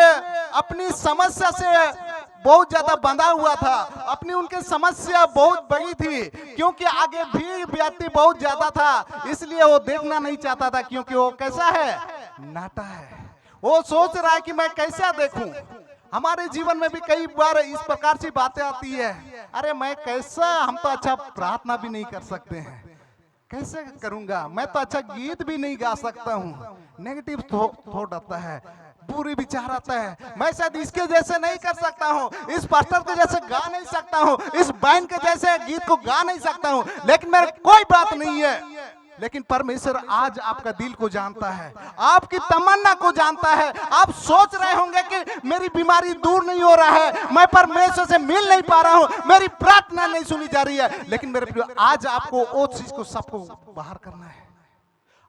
अपनी समस्या से बहुत ज्यादा बंधा हुआ था, अपनी उनकी समस्या बहुत बड़ी थी, क्योंकि आगे भीड़ व्यक्ति बहुत ज्यादा था, इसलिए वो देखना नहीं चाहता था, क्योंकि वो कैसा है? नाटा है। वो सोच रहा है कि मैं कैसा देखूं। हमारे जीवन में भी कई बार इस प्रकार की बातें आती है, अरे मैं कैसा, हम तो अच्छा प्रार्थना भी नहीं कर सकते हैं, कैसे करूंगा, मैं तो अच्छा गीत भी नहीं गा सकता हूँ। नेगेटिव थॉट आता है, बुरी विचार आता है, मैं शायद इसके जैसे नहीं कर सकता हूँ, इस पास्टर के जैसे गा नहीं सकता हूँ, इस बैंड के जैसे गीत को गा नहीं सकता हूँ। लेकिन मेरे कोई बात नहीं है, लेकिन परमेश्वर आज आपका दिल को जानता है, आपकी तमन्ना को जानता है। आप सोच रहे होंगे कि मेरी बीमारी दूर नहीं हो रहा है, मैं परमेश्वर से मिल नहीं पा रहा हूँ, मेरी प्रार्थना नहीं सुनी जा रही है। लेकिन मेरे प्रिय, आज आपको वो चीज को सबको बाहर करना है,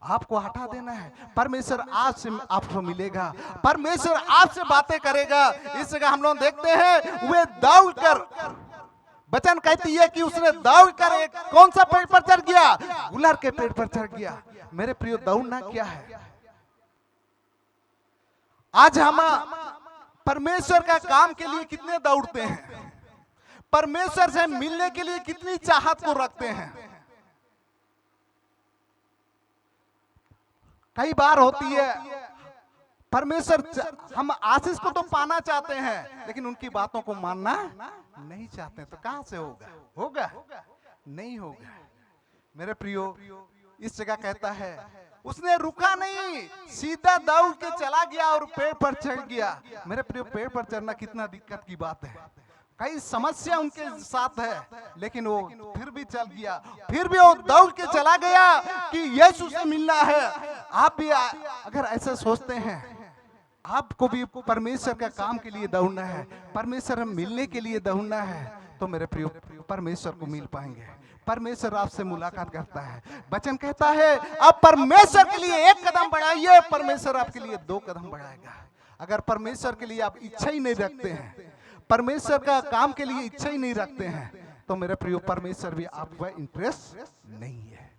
आपको हटा देना है। परमेश्वर आज से आपको मिलेगा, परमेश्वर आपसे बातें करेगा। इस जगह हम लोग देखते हैं वे दौड़ कर, वचन कहती है कि उसने दौड़ कर एक कौन सा पेड़ पर चढ़ गया? गुलर के पेड़ पर चढ़ गया। मेरे प्रियो, दौड़ना क्या है? आज हम परमेश्वर का काम के लिए कितने दौड़ते हैं, परमेश्वर से मिलने के लिए कितनी चाहत को रखते हैं। कई बार होती है परमेश्वर, हम आशीष को तो पाना चाहते हैं, लेकिन उनकी बातों को मानना नहीं चाहते, तो कहां से होगा? होगा नहीं होगा। मेरे प्रियो, इस जगह कहता है उसने रुका नहीं, सीधा दौड़ के चला गया और पेड़ पर चढ़ गया। मेरे प्रियो, पेड़ पर चढ़ना कितना दिक्कत की बात है। कई समस्या उनके साथ है, लेकिन वो फिर भी चल गया, फिर भी वो दौड़ के चला गया कि यीशु से मिलना है। आप भी अगर ऐसा सोचते हैं, आपको भी परमेश्वर का काम के लिए दौड़ना है, परमेश्वर मिलने के लिए दौड़ना है, तो मेरे प्रिय परमेश्वर को मिल पाएंगे। परमेश्वर आपसे मुलाकात करता है। वचन कहता है आप परमेश्वर के लिए एक कदम बढ़ाइए, परमेश्वर आपके लिए 2 कदम बढ़ाएगा। अगर परमेश्वर के लिए आप इच्छा ही नहीं रखते हैं, परमेश्वर का काम के लिए इच्छा ही नहीं रखते हैं, तो मेरे प्रिय परमेश्वर भी आपका इंटरेस्ट नहीं है।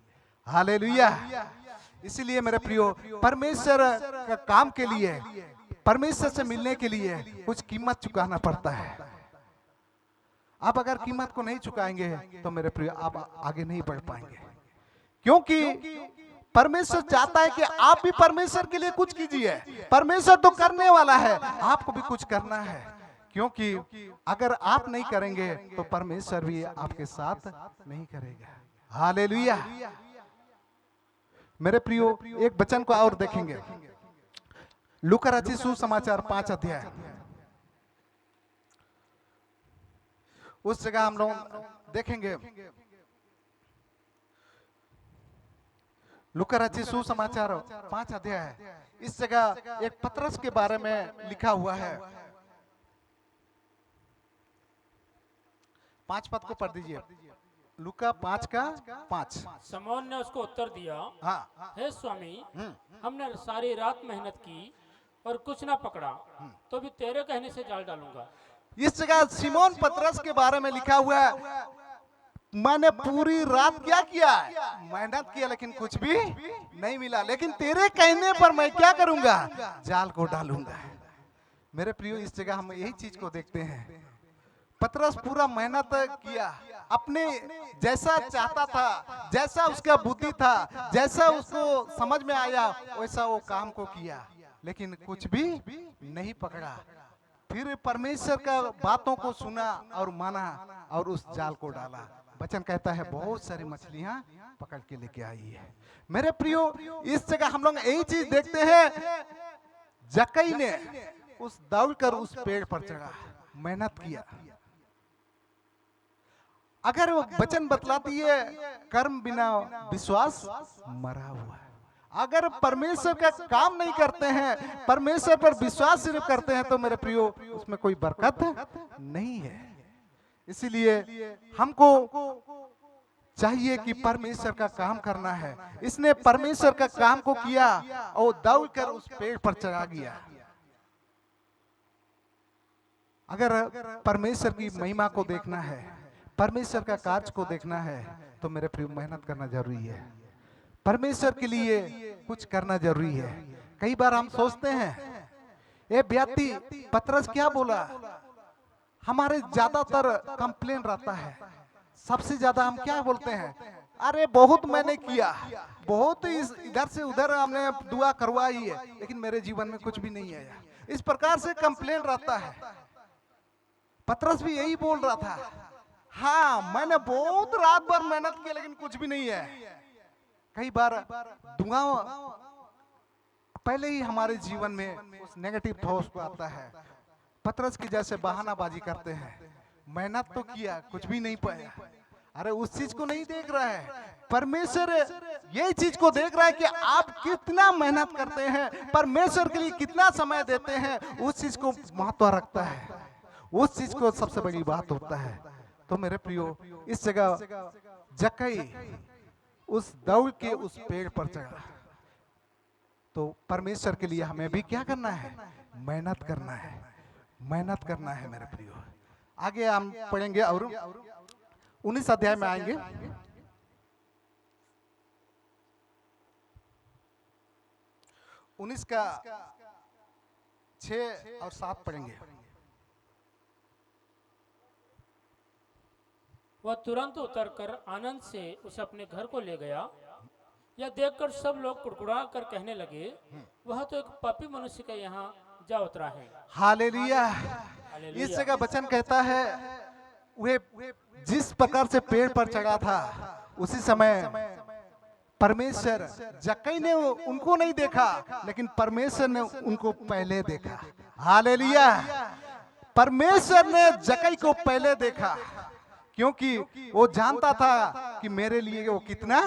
हालेलुया। इसलिए मेरे प्रियो, परमेश्वर का काम के लिए, परमेश्वर से मिलने के लिए कुछ कीमत चुकाना पड़ता है। आप अगर कीमत को नहीं चुकाएंगे तो मेरे प्रिय आप आगे नहीं बढ़ पाएंगे, क्योंकि परमेश्वर चाहता है कि आप भी परमेश्वर के लिए कुछ कीजिए। परमेश्वर तो करने वाला है, आपको भी कुछ करना है, क्योंकि अगर आप नहीं करेंगे तो परमेश्वर भी आपके साथ नहीं करेगा। हालेलुया। मेरे प्रियो, एक वचन को और देखेंगे, लूका रचित सुसमाचार 5 अध्याय। उस जगह हम लोग देखेंगे, लूका रचित सुसमाचार 5 अध्याय। इस जगह एक पतरस के बारे में लिखा हुआ है। 5 पद को पढ़ दीजिए, लूका 5 का 5। शमौन ने उसको उत्तर दिया, हाँ, हे स्वामी, हमने सारी रात मेहनत की और कुछ ना पकड़ा, तो भी तेरे कहने से जाल डालूंगा। इस जगह सिमोन पतरस के बारे में लिखा हुआ है, मैंने पूरी रात क्या किया, मेहनत किया, लेकिन कुछ भी नहीं मिला, लेकिन तेरे कहने पर मैं क्या करूंगा, जाल को डालूंगा। मेरे प्रियो, इस जगह हम यही चीज को देखते हैं। पतरस पूरा मेहनत किया, अपने जैसा चाहता था, जैसा उसका बुद्धि था, जैसा उसको समझ में आया, वैसा वो काम को किया, लेकिन कुछ भी नहीं पकड़ा। फिर परमेश्वर का बातों को सुना और माना और उस जाल को डाला। वचन कहता है बहुत सारी मछलियां पकड़ के लेके आई है। मेरे प्रियो, इस जगह हम लोग यही चीज देखते हैं, जक्कई ने उस दौड़कर उस पेड़ पर चढ़ा, मेहनत किया। अगर वो वचन बतलाती है, कर्म बिना विश्वास मरा हुआ है। अगर परमेश्वर का काम नहीं करते हैं, परमेश्वर पर विश्वास सिर्फ करते हैं, तो मेरे प्रियो उसमें कोई बरकत नहीं है। इसीलिए हमको चाहिए कि परमेश्वर का काम करना है। इसने परमेश्वर का काम को किया और दौड़कर उस पेड़ पर चढ़ा गया। अगर परमेश्वर की महिमा को देखना है, परमेश्वर का कार्य को देखना है, तो मेरे प्रिय मेहनत करना जरूरी है। परमेश्वर के लिए कुछ करना जरूरी है। कई बार हम सोचते हैं, ये व्यक्ति पतरस क्या बोला, हमारे ज्यादातर कंप्लेन रहता है, सबसे ज्यादा हम क्या बोलते हैं, अरे बहुत मैंने किया, बहुत इधर से उधर हमने दुआ करवाई है, लेकिन मेरे जीवन में कुछ भी नहीं आया। इस प्रकार से कंप्लेन रहता है। पतरस भी यही बोल रहा था, हाँ मैंने बहुत रात भर मेहनत की, लेकिन कुछ भी नहीं है। कई बार दुआ पहले ही हमारे जीवन में उस नेगेटिव थॉट्स को आता है। पतरस की जैसे बहानाबाजी करते हैं, मेहनत तो किया, कुछ भी नहीं पाया। अरे उस चीज को नहीं देख रहा है, परमेश्वर यही चीज को देख रहा है कि आप कितना मेहनत करते हैं, परमेश्वर के लिए कितना समय देते हैं, उस चीज को महत्व रखता है, उस चीज को सबसे बड़ी बात होता है। तो मेरे प्रियो, इस जगह जक्कई उस दौड़ के उस पेड़ पर चढ़ा। तो परमेश्वर के लिए हमें भी क्या करना है, मेहनत करना है, मेहनत करना है मेरे प्रियो। आगे हम पढ़ेंगे और 19 अध्याय में आएंगे। 19 का 6 और 7 पढ़ेंगे। वह तुरंत उतरकर आनंद से उसे अपने घर को ले गया। यह देखकर सब लोग कुड़कुड़ा कर कहने लगे, वह तो एक पापी मनुष्य का यहाँ जा उतरा है। हालेलुया। इस जगह वचन कहता है, वे जिस प्रकार से पेड़ पर चढ़ा था, उसी समय परमेश्वर, जक्कई ने उनको नहीं देखा, लेकिन परमेश्वर ने उनको पहले देखा। हालेलुया। परमेश्वर ने जक्कई को पहले देखा, क्योंकि वो जानता था कि मेरे लिए वो कितना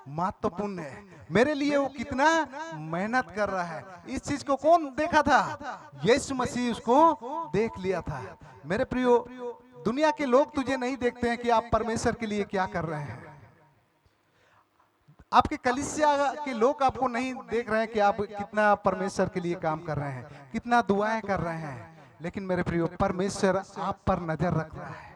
महत्वपूर्ण है, मेरे लिए वो कितना मेहनत कर रहा है। इस चीज को कौन देखा था? यीशु मसीह उसको देख लिया था। मेरे प्रियो, दुनिया के लोग तुझे नहीं देखते हैं कि आप परमेश्वर के लिए क्या कर रहे हैं। आपके कलीसिया के लोग आपको नहीं देख रहे हैं कि आप कितना परमेश्वर के लिए काम कर रहे हैं, कितना दुआएं कर रहे हैं। लेकिन मेरे प्रियो, परमेश्वर आप पर नजर रख रहा है।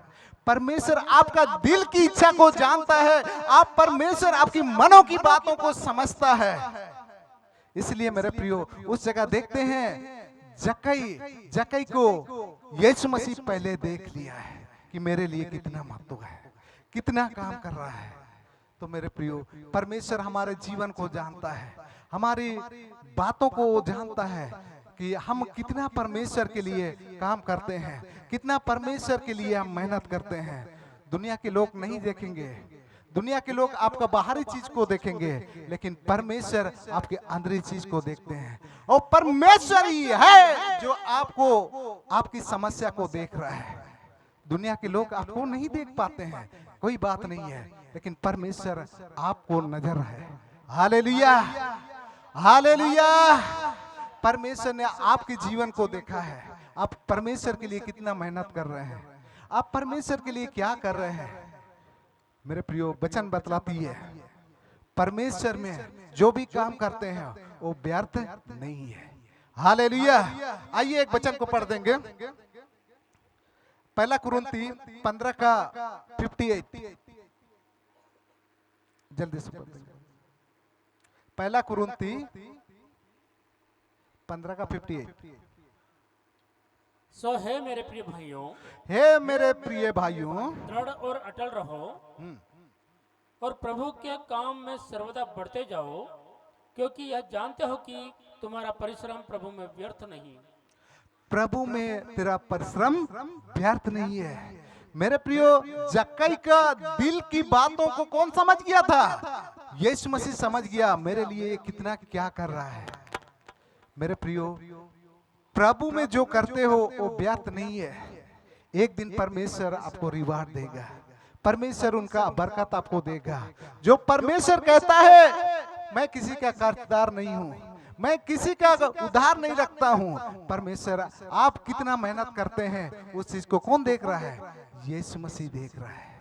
परमेश्वर आपका दिल की इच्छा को जानता है। आप परमेश्वर आपकी मनों की बातों को समझता है। इसलिए मेरे प्रियो, उस जगह देखते हैं जक्कई को यीशु मसीह पहले देख लिया है कि मेरे लिए कितना महत्व है, कितना काम कर रहा है। तो मेरे प्रियो, परमेश्वर हमारे जीवन को जानता है, हमारी बातों को वो जानता है कि हम कितना परमेश्वर के लिए काम करते हैं, कितना परमेश्वर के लिए हम मेहनत करते हैं। दुनिया के लोग नहीं देखेंगे, दुनिया के लोग आपका बाहरी चीज को देखेंगे, लेकिन परमेश्वर आपके अंदरी चीज को देखते हैं। और परमेश्वर ही है जो आपको आपकी समस्या को देख रहा है। दुनिया के लोग आपको नहीं देख पाते हैं, कोई बात नहीं है, लेकिन परमेश्वर आपको नजर है। Hallelujah, hallelujah. परमेश्वर ने आपके जीवन को देखा है। आप परमेश्वर के लिए कितना मेहनत कर रहे हैं, आप परमेश्वर के लिए क्या कर रहे हैं। मेरे प्रियो, वचन बतलाती है परमेश्वर में जो भी काम करते हैं वो व्यर्थ नहीं है। हालेलुया। आइए एक वचन को पढ़ देंगे, पहला कुरिन्थी 15 का 58। जल्दी से पढ़ देंगे। पहला कुरिन्थी 15 का 58। सो है मेरे प्रिय भाइयों, हे मेरे प्रिय भाइयों, दृढ़ और अटल रहो और प्रभु के काम में सर्वदा बढ़ते जाओ, क्योंकि यह जानते हो कि तुम्हारा परिश्रम प्रभु में व्यर्थ नहीं। प्रभु में तेरा परिश्रम व्यर्थ नहीं है। मेरे प्रियो, जक्कई का दिल की बातों को कौन समझ गया था? यीशु मसीह समझ गया मेरे लिए ये कितना क्या कर रहा है। मेरे प्रियो, प्रभु में जो करते हो वो व्यर्थ नहीं है। एक दिन परमेश्वर आपको रिवार्ड देगा, परमेश्वर उनका बरकत आपको देगा। जो परमेश्वर कहता है मैं किसी का कर्जदार नहीं हूं, मैं किसी का उधार नहीं रखता हूं। परमेश्वर आप कितना मेहनत करते हैं उस चीज को कौन देख रहा है? यीशु मसीह देख रहा है।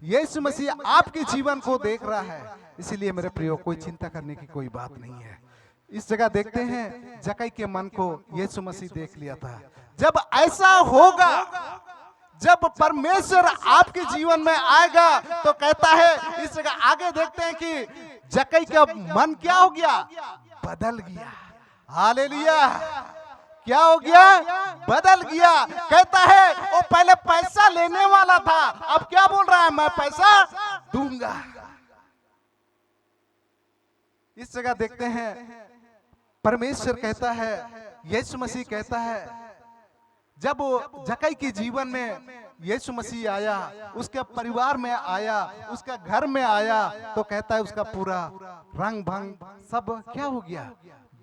यीशु मसीह आपके जीवन को देख रहा है। इसीलिए मेरे प्रियो, कोई चिंता करने की कोई बात नहीं है। इस जगह देखते हैं जक्कई के मन को यीशु मसीह देख लिया था। जब ऐसा होगा, जब परमेश्वर आपके जीवन में आएगा, तो कहता है इस जगह आगे देखते हैं कि जक्कई का मन क्या हो गया? बदल गया। हालेलुया। क्या हो गया? बदल गया। कहता है वो पहले पैसा लेने वाला था, अब क्या बोल रहा है? मैं पैसा दूंगा। इस जगह देखते हैं परमेश्वर कहता है, यीशु मसीह कहता है, जब जक्कई के जीवन में यीशु मसीह आया, उसके परिवार में आया, उसका घर में आया, तो कहता है उसका पूरा रंग भंग सब क्या हो गया?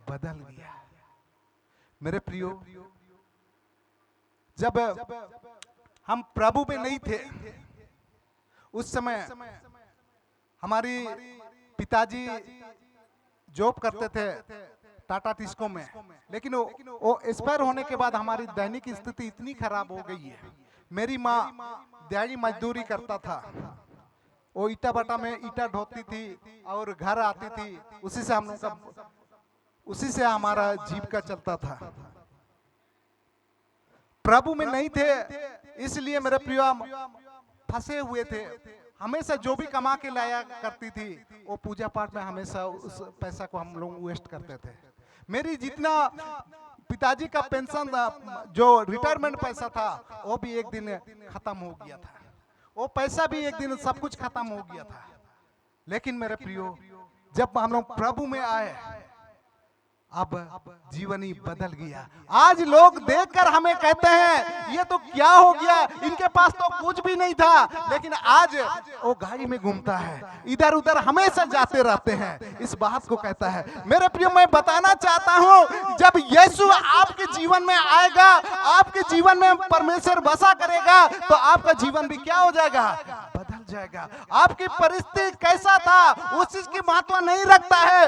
बदल गया। मेरे प्रियो, जब हम प्रभु में नहीं थे, उस समय हमारी पिताजी जॉब करते थे टाटा टिस्को में, लेकिन वो एक्सपायर होने के बाद हमारी दैनिक स्थिति इतनी खराब हो गई है। मेरी माँ दिहाड़ी मजदूरी करता था, वो ईटा भट्टा में ईटा ढोती थी और घर आती थी, उसी से हम लोग का, उसी से हमारा जीविका चलता था। प्रभु में नहीं थे, इसलिए मेरे प्रिय हम फंसे हुए थे। हमेशा जो भी कमा के लाया करती थी वो पूजा पाठ में हमेशा उस पैसा को हम लोग वेस्ट करते थे। मेरी जितना पिताजी का पेंशन जो रिटायरमेंट पैसा था वो भी एक दिन खत्म हो गया था, वो पैसा भी एक दिन सब कुछ खत्म हो गया था। लेकिन मेरे प्रियो, जब हम लोग प्रभु में आए, अब जीवन ही बदल गया। आज लोग देखकर हमें कहते हैं ये तो क्या हो गया, इनके पास तो कुछ भी नहीं था, लेकिन आज वो गाड़ी में घूमता है, इधर उधर हमेशा जाते रहते हैं। इस बात को कहता है। मेरे प्रिय, मैं बताना चाहता हूँ, जब यीशु आपके जीवन में आएगा, आपके जीवन में परमेश्वर बसा करेगा, तो आपका जीवन भी क्या हो जाएगा, बदल जाएगा। आपकी परिस्थिति कैसा था उस चीज की महत्व नहीं रखता है,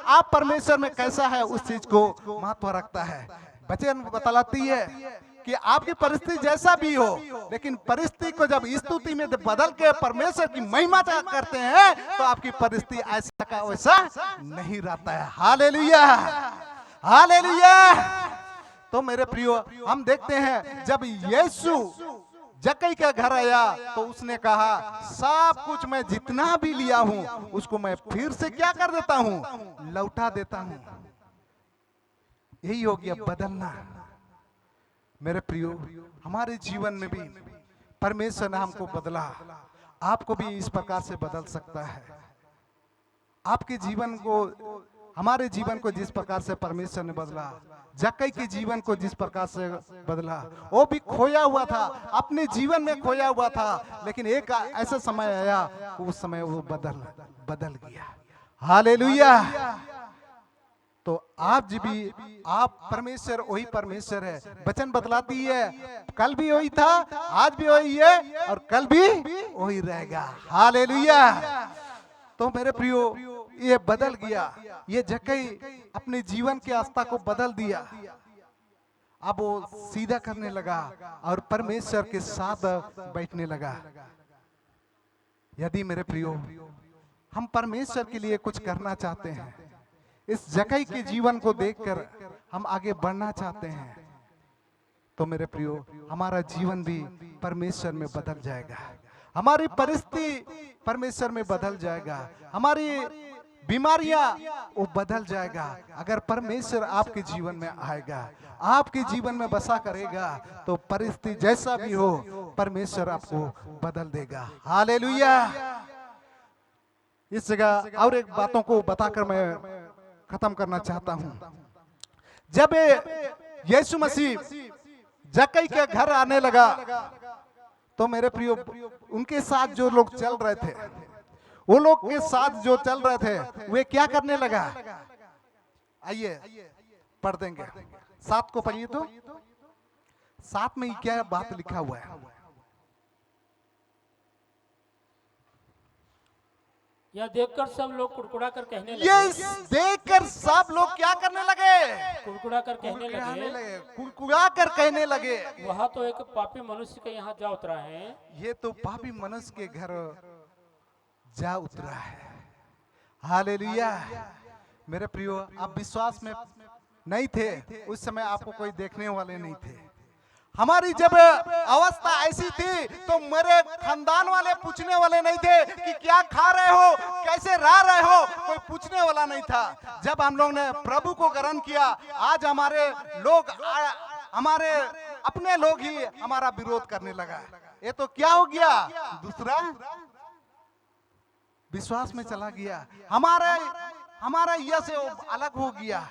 आप परमेश्वर में कैसा है उस चीज को महत्व रखता है। वचन बतलाती है कि आपकी परिस्थिति जैसा भी हो, लेकिन परिस्थिति को जब स्तुति में बदल के परमेश्वर की महिमा करते हैं, तो आपकी परिस्थिति ऐसा का वैसा नहीं रहता है। Hallelujah, hallelujah. तो मेरे प्रियो, हम देखते हैं जब यीशु जक्कई का घर आया तो उसने कहा, सब कुछ मैं जितना भी लिया हूं उसको मैं फिर से क्या कर देता हूं, लौटा देता हूं। यही हो गया बदलना। मेरे प्रियो, हमारे जीवन में भी परमेश्वर ने हमको बदला, आपको भी इस प्रकार से बदल सकता है। आपके जीवन को, हमारे जीवन को जिस प्रकार से परमेश्वर ने बदला, जक्कई के जीवन को जिस प्रकार से बदला, वो भी खोया हुआ था, अपने जीवन में खोया हुआ था, लेकिन एक ऐसा समय आया, उस समय वो बदल गया। हालेलुया। तो आप जी भी, आप परमेश्वर वही परमेश्वर है। वचन बतलाती है, कल भी वही था, आज भी वही है, और कल भी वही रहेगा। हालेलुया। तो मेरे प्रियो, ये बदल गया। ये जक्कई अपने जीवन के आस्था को बदल दिया। अब वो सीधा करने लगा और परमेश्वर के साथ बैठने लगा। यदि मेरे प्रियो, हम परमेश्वर के लिए कुछ करना चाहते हैं, इस जक्कई के जीवन को देखकर हम आगे बढ़ना चाहते हैं, तो मेरे प्रियो, हमारा जीवन भी परमेश्वर में बदल जाएगा। हमारी परिस्थिति परमेश्वर में बदल जाएगा। हमारी बीमारियां वो बदल जाएगा। अगर परमेश्वर आपके जीवन में आएगा, आपके जीवन में बसा करेगा, तो परिस्थिति जैसा भी हो, परमेश्वर आपको बदल देगा। हालेलुया। इस जगह और एक बातों को बताकर मैं खत्म करना चाहता हूं। जब यीशु मसीह जक्कई के घर आने लगा, तो मेरे प्रियो, उनके साथ जो लोग चल रहे थे, वो लोग के साथ जो चल रहे थे, वे क्या करने लगा? आइए पढ़ देंगे। 7 को पढ़िए। तो 7 में क्या बात लिखा हुआ है? यह देखकर सब लोग कुड़कुड़ा कर कहने लगे। ये देखकर सब लोग क्या करने लगे? कुड़कुड़ा कर कहने लगे, कुड़कुड़ा कर कहने लगे, वह तो एक पापी मनुष्य के यहाँ जा उतरा है। ये तो पापी मनुष्य के घर जा उतरा है। हालेलुया। मेरे प्रियो, आप विश्वास में नहीं थे, उस समय आपको कोई देखने वाले नहीं थे। हमारी जब अवस्था ऐसी थी, तो मेरे खानदान वाले पूछने वाले नहीं थे कि क्या खा रहे हो, कैसे रह रहे हो, कोई पूछने वाला नहीं था। जब हम लोग ने प्रभु को ग्रहण किया, आज हमारे लोग, हमारे अपने लोग ही हमारा विरोध करने लगा। ये तो क्या हो गया? दूसरा विश्वास में चला गया, हमारा यह से अलग हो गया।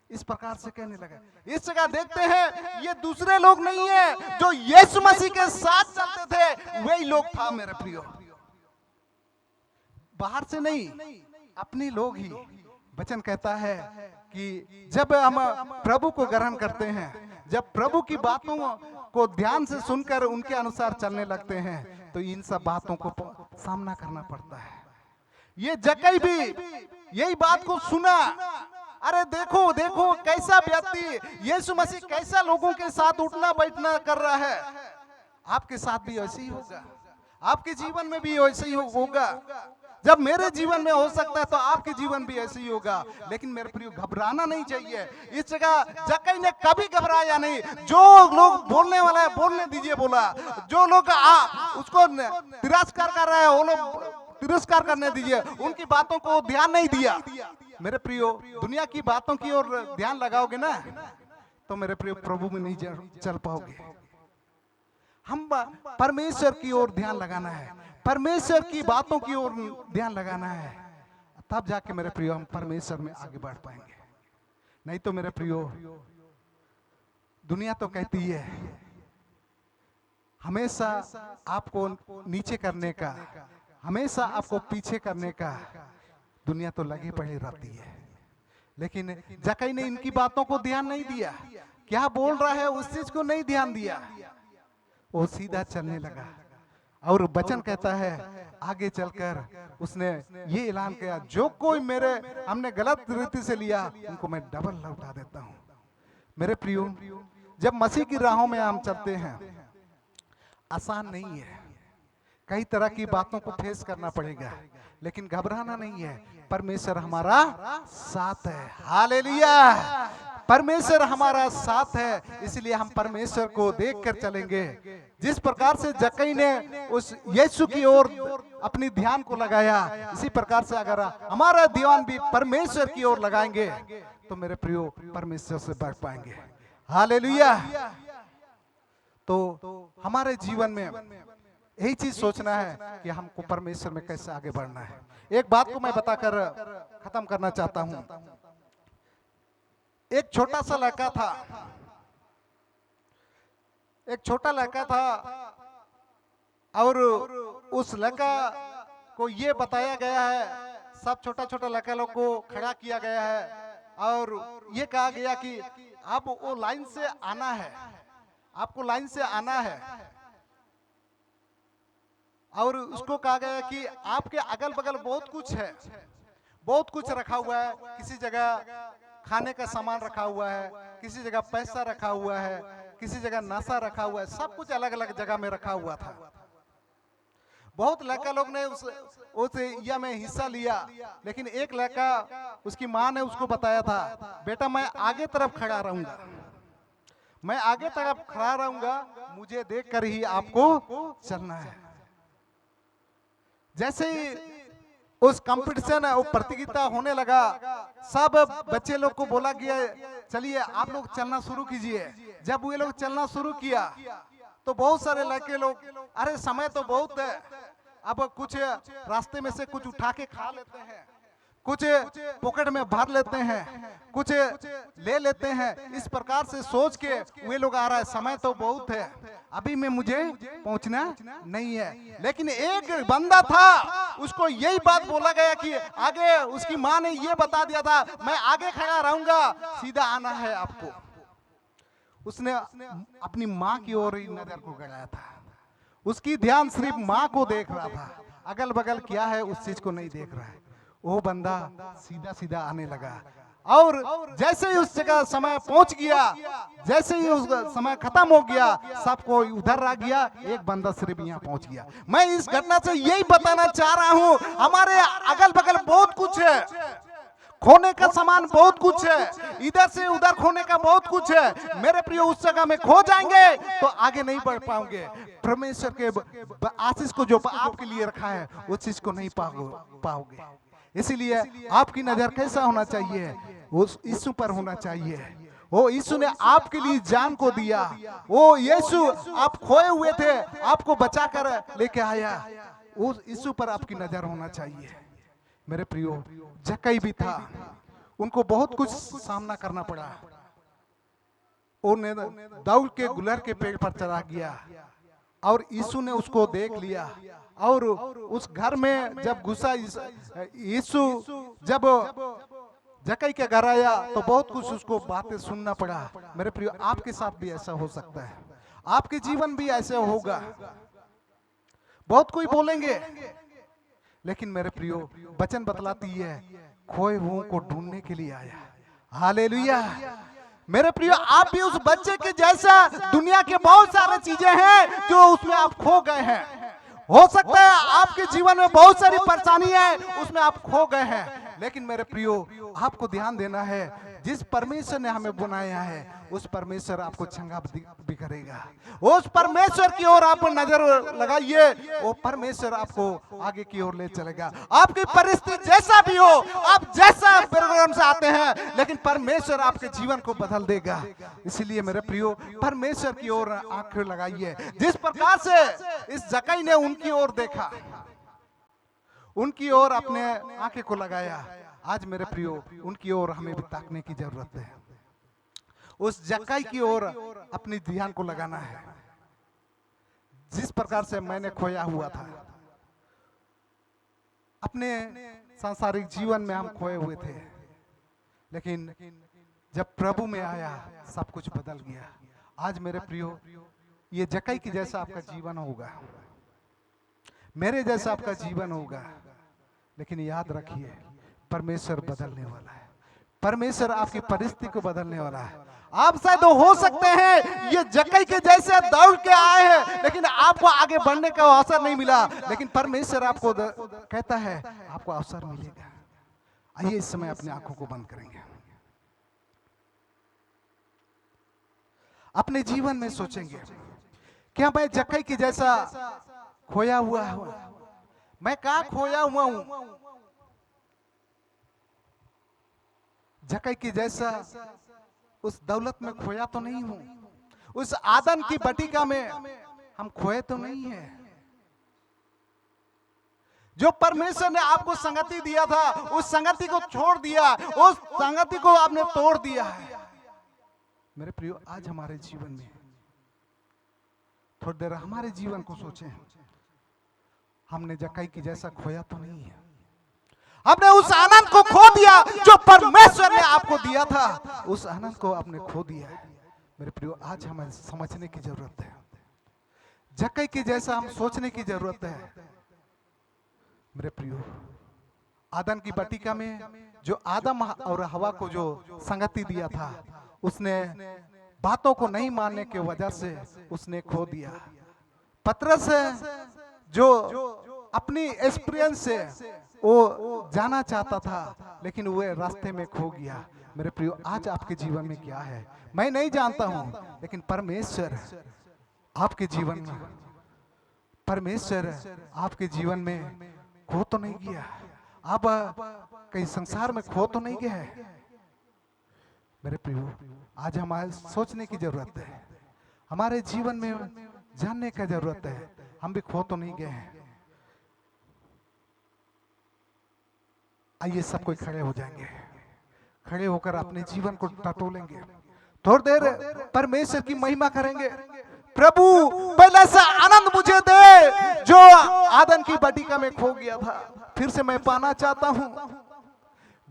इस प्रकार से कहने लगा। इस जगह देखते हैं, ये दूसरे लोग नहीं है जो यीशु मसीह के साथ चलते थे, वही लोग था मेरे प्रियो। बाहर से नहीं, अपने लोग ही। वचन कहता है कि जब हम प्रभु को ग्रहण करते हैं, जब प्रभु की बातों को ध्यान से सुनकर उनके अनुसार चलने लगते हैं, तो इन सब बातों को सामना करना पड़ता है। ये जक्कई भी यही बात को सुना। अरे देखो देखो, कैसा व्यक्ति, यीशु मसीह कैसा लोगों के साथ उठना बैठना कर रहा है। आपके साथ भी ऐसे ही होगा, आपके जीवन में भी ऐसे ही होगा। जब मेरे जीवन में हो सकता है, तो आपके जीवन भी ऐसे ही होगा। लेकिन मेरे प्रिय, घबराना नहीं चाहिए। इस जगह जक्कई ने कभी घबराया नहीं। जो लोग बोलने वाला है, बोलने दीजिए बोला। जो लोग उसको तिरस्कार कर रहे हैं, वो लोग तिरस्कार करने दीजिए। उनकी बातों को ध्यान नहीं दिया। मेरे प्रियो, दुनिया की बातों की ओर ध्यान लगाओगे ना, तो मेरे प्रियो प्रभु में नहीं चल पाओगे। हम परमेश्वर की ओर ध्यान लगाना है, परमेश्वर की बातों की ओर ध्यान लगाना है, तब जाके मेरे प्रियो हम परमेश्वर में आगे बढ़ पाएंगे। नहीं तो मेरे प्रियो, दुनिया तो कहती है हमेशा आपको नीचे करने का, हमेशा आपको पीछे करने का दुनिया तो लगी पड़ी रहती है। लेकिन जक्कई ने इनकी बातों को ध्यान नहीं दिया, क्या बोल रहा है उस चीज को नहीं ध्यान दिया, वो सीधा चलने लगा। और वचन कहता है आगे चलकर उसने ये ऐलान किया, जो कोई मेरे हमने गलत रीति से लिया उनको मैं डबल लौटा देता हूं। मेरे प्रियो, जब मसीह की राहों में हम चलते हैं आसान नहीं है, कई तरह की बातों को फेस करना पड़ेगा, लेकिन घबराना नहीं है, परमेश्वर हमारा साथ है। हालेलुया, परमेश्वर हमारा साथ है, इसलिए हम परमेश्वर को देखकर चलेंगे। जिस प्रकार से जक्कई ने उस यीशु की ओर अपनी ध्यान को लगाया, इसी प्रकार से अगर हमारा ध्यान भी परमेश्वर की ओर लगाएंगे तो मेरे प्रियो परमेश्वर से बढ़ पाएंगे। हालेलुया। तो हमारे जीवन में यही चीज सोचना है कि हमको परमेश्वर में कैसे आगे बढ़ना है। एक बात को मैं बताकर खत्म करना चाहता हूं। एक छोटा सा लड़का था, एक छोटा लड़का था, और उस लड़का को ये बताया गया है, सब छोटा छोटा लड़का लोग को खड़ा किया गया है और ये कहा गया कि आप वो लाइन से आना है, आपको लाइन से आना है। और उसको कहा गया कि आपके अगल बगल बहुत कुछ है, बहुत कुछ रखा हुआ है, किसी जगह खाने का सामान रखा हुआ है, किसी जगह पैसा रखा हुआ है, किसी जगह नशा रखा हुआ है, सब कुछ अलग अलग जगह में रखा हुआ था। बहुत लड़का लोग ने उस या में हिस्सा लिया, लेकिन एक लड़का, उसकी माँ ने उसको बताया था, बेटा मैं आगे तरफ खड़ा रहूंगा, मैं आगे तरफ खड़ा रहूंगा, मुझे देखकर ही आपको चलना है। जैसे ही उस कंपटीशन वो प्रतियोगिता होने लगा, सब बच्चे लोग को बोला गया चलिए आप लोग चलना शुरू कीजिए। जब वे लोग चलना शुरू किया तो बहुत सारे लड़के लोग, अरे समय तो बहुत है, अब कुछ रास्ते में से कुछ उठा के खा लेते हैं, कुछ पॉकेट में भर लेते हैं, कुछ ले लेते हैं, इस प्रकार से सोच के वे लोग आ रहा है, समय तो बहुत है, अभी में मुझे पहुंचना नहीं है। लेकिन एक बंदा था, उसको यही बात बोला गया कि आगे, उसकी माँ ने ये बता दिया था मैं आगे खड़ा रहूंगा, सीधा आना है आपको। उसने अपनी माँ की ओर ही नजर को गड़ाया था, उसकी ध्यान सिर्फ माँ को देख रहा था, अगल बगल क्या है उस चीज को नहीं देख रहा है। वो बंदा सीधा सीधा आने लगा, और जैसे ही उस जगह समय पहुंच गया, जैसे ही उस समय खत्म हो गया, सबको उधर रह गया, एक बंदा सिर्फ यहाँ पहुंच गया। मैं इस घटना से यही बताना चाह रहा हूँ, हमारे अगल बगल बहुत कुछ है, खोने का सामान बहुत कुछ है, इधर से उधर खोने का बहुत कुछ है। मेरे प्रिय, उस जगह में खो जाएंगे तो आगे नहीं बढ़ पाओगे। परमेश्वर के आशीष को जो आपके लिए रखा है उस चीज को नहीं पाओगे। इसीलिए आपकी नजर कैसा होना चाहिए? उस यीशु पर होना चाहिए। वो यीशु ने आपके लिए जान को दिया, वो यीशु आप खोए हुए थे, आपको बचा कर लेके आया, उस यीशु पर आपकी नजर होना चाहिए। मेरे प्रियो, जक्कई भी था, उनको बहुत कुछ सामना करना पड़ा। उन्हें दाऊद के गुलर के पेड़ पर चढ़ा गया और यीशु ने उसको देख लिया, और उस घर में जब घुसा यीशु, जब जक्कई के घर आया तो बहुत कुछ उसको बातें सुनना पड़ा। मेरे प्रियो, आपके साथ भी ऐसा हो सकता है, आपके जीवन भी ऐसे होगा। बहुत कोई बोलेंगे, लेकिन मेरे प्रियो, वचन बतलाती है खोए हुओं को ढूंढने के लिए आया। हालेलुया। मेरे प्रियो, आप भी उस बच्चे के जैसा, दुनिया के बहुत सारे चीजें हैं जो उसमें आप खो गए हैं। हो सकता है आपके जीवन में बहुत सारी परेशानी है, उसमें आप खो गए हैं, लेकिन मेरे प्रियो, आपको ध्यान देना है, जिस परमेश्वर ने हमें बनाया है उस परमेश्वर आपको चंगा भी करेगा। उस परमेश्वर की ओर आप नजर लगाइए, वो परमेश्वर आपको आगे की ओर ले चलेगा। आपकी परिस्थिति जैसा भी हो, आप जैसा प्रोग्राम से आते हैं, लेकिन परमेश्वर आपके जीवन को बदल देगा। इसलिए मेरे प्रियो, परमेश्वर की ओर आंखें लगाइए। जिस प्रकार से इस जक्कई ने उनकी ओर देखा, उनकी ओर अपने आंखें को लगाया। आज मेरे प्रियो, उनकी ओर हमें भी ताकने की जरूरत है। उस जक्कई की ओर अपनी ध्यान को लगाना है। जिस प्रकार से मैंने खोया हुआ था, अपने सांसारिक जीवन में हम खोए हुए थे, लेकिन जब प्रभु में आया सब कुछ बदल गया। आज मेरे प्रियो, ये जक्कई की जैसा आपका जीवन होगा, मेरे जैसा आपका जीवन होगा, लेकिन याद रखिए परमेश्वर बदलने वाला है। परमेश्वर आपकी परिस्थिति को बदलने वाला है। आप शायद हो सकते हैं ये जक्कई के जैसे दौड़ के आए हैं, लेकिन आपको आगे बढ़ने का अवसर नहीं मिला, लेकिन परमेश्वर आपको कहता है आपको अवसर मिलेगा। आइए इस समय अपनी आंखों को बंद करेंगे, अपने जीवन में सोचेंगे, क्या मैं जक्कई के जैसा खोया हुआ हूं? मैं कहां खोया हुआ हूं? जक्कई की जैसा उस दौलत में खोया तो नहीं हूं, उस आदन की बटिका में हम खोए तो नहीं है। जो परमेश्वर ने आपको संगति दिया था, उस संगति को छोड़ दिया, उस संगति को आपने तोड़ दिया है। मेरे प्रियो, आज हमारे जीवन में थोड़ी देर हमारे जीवन को सोचें। हमने जक्कई की जैसा खोया तो नहीं है। आपने उस आनंद को खो दिया जो परमेश्वर ने आपको दिया था, उस आनंद को आपने खो दिया है। मेरे प्रियो, आज हमें समझने की जरूरत है। जक्कई की जैसा हम सोचने की जरूरत है। मेरे प्रियो, आदम की बटिका में जो आदम और हवा को जो संगति दिया था, उसने बातों को नहीं मानने की वजह से उसने खो दिया। पतरस जो अपनी एक्सपीरियंस से वो जाना चाहता था, लेकिन वो रास्ते में खो गया। मेरे प्रियो, आज आपके जीवन में क्या है मैं नहीं जानता हूं, लेकिन परमेश्वर आपके जीवन में, परमेश्वर आपके जीवन में खो तो नहीं गया। आप कहीं संसार में खो तो नहीं गए। मेरे प्रियो, आज हमारे सोचने की जरूरत है, हमारे जीवन में जानने का जरूरत है, हम भी खो तो नहीं गए हैं। आइए सब कोई खड़े हो जाएंगे, खड़े होकर अपने जीवन को टटोलेंगे, थोड़ी देर परमेश्वर की महिमा करेंगे। प्रभु, पहले से आनंद मुझे दे जो आदम की बटिका में खो गया था, फिर से मैं पाना चाहता हूं।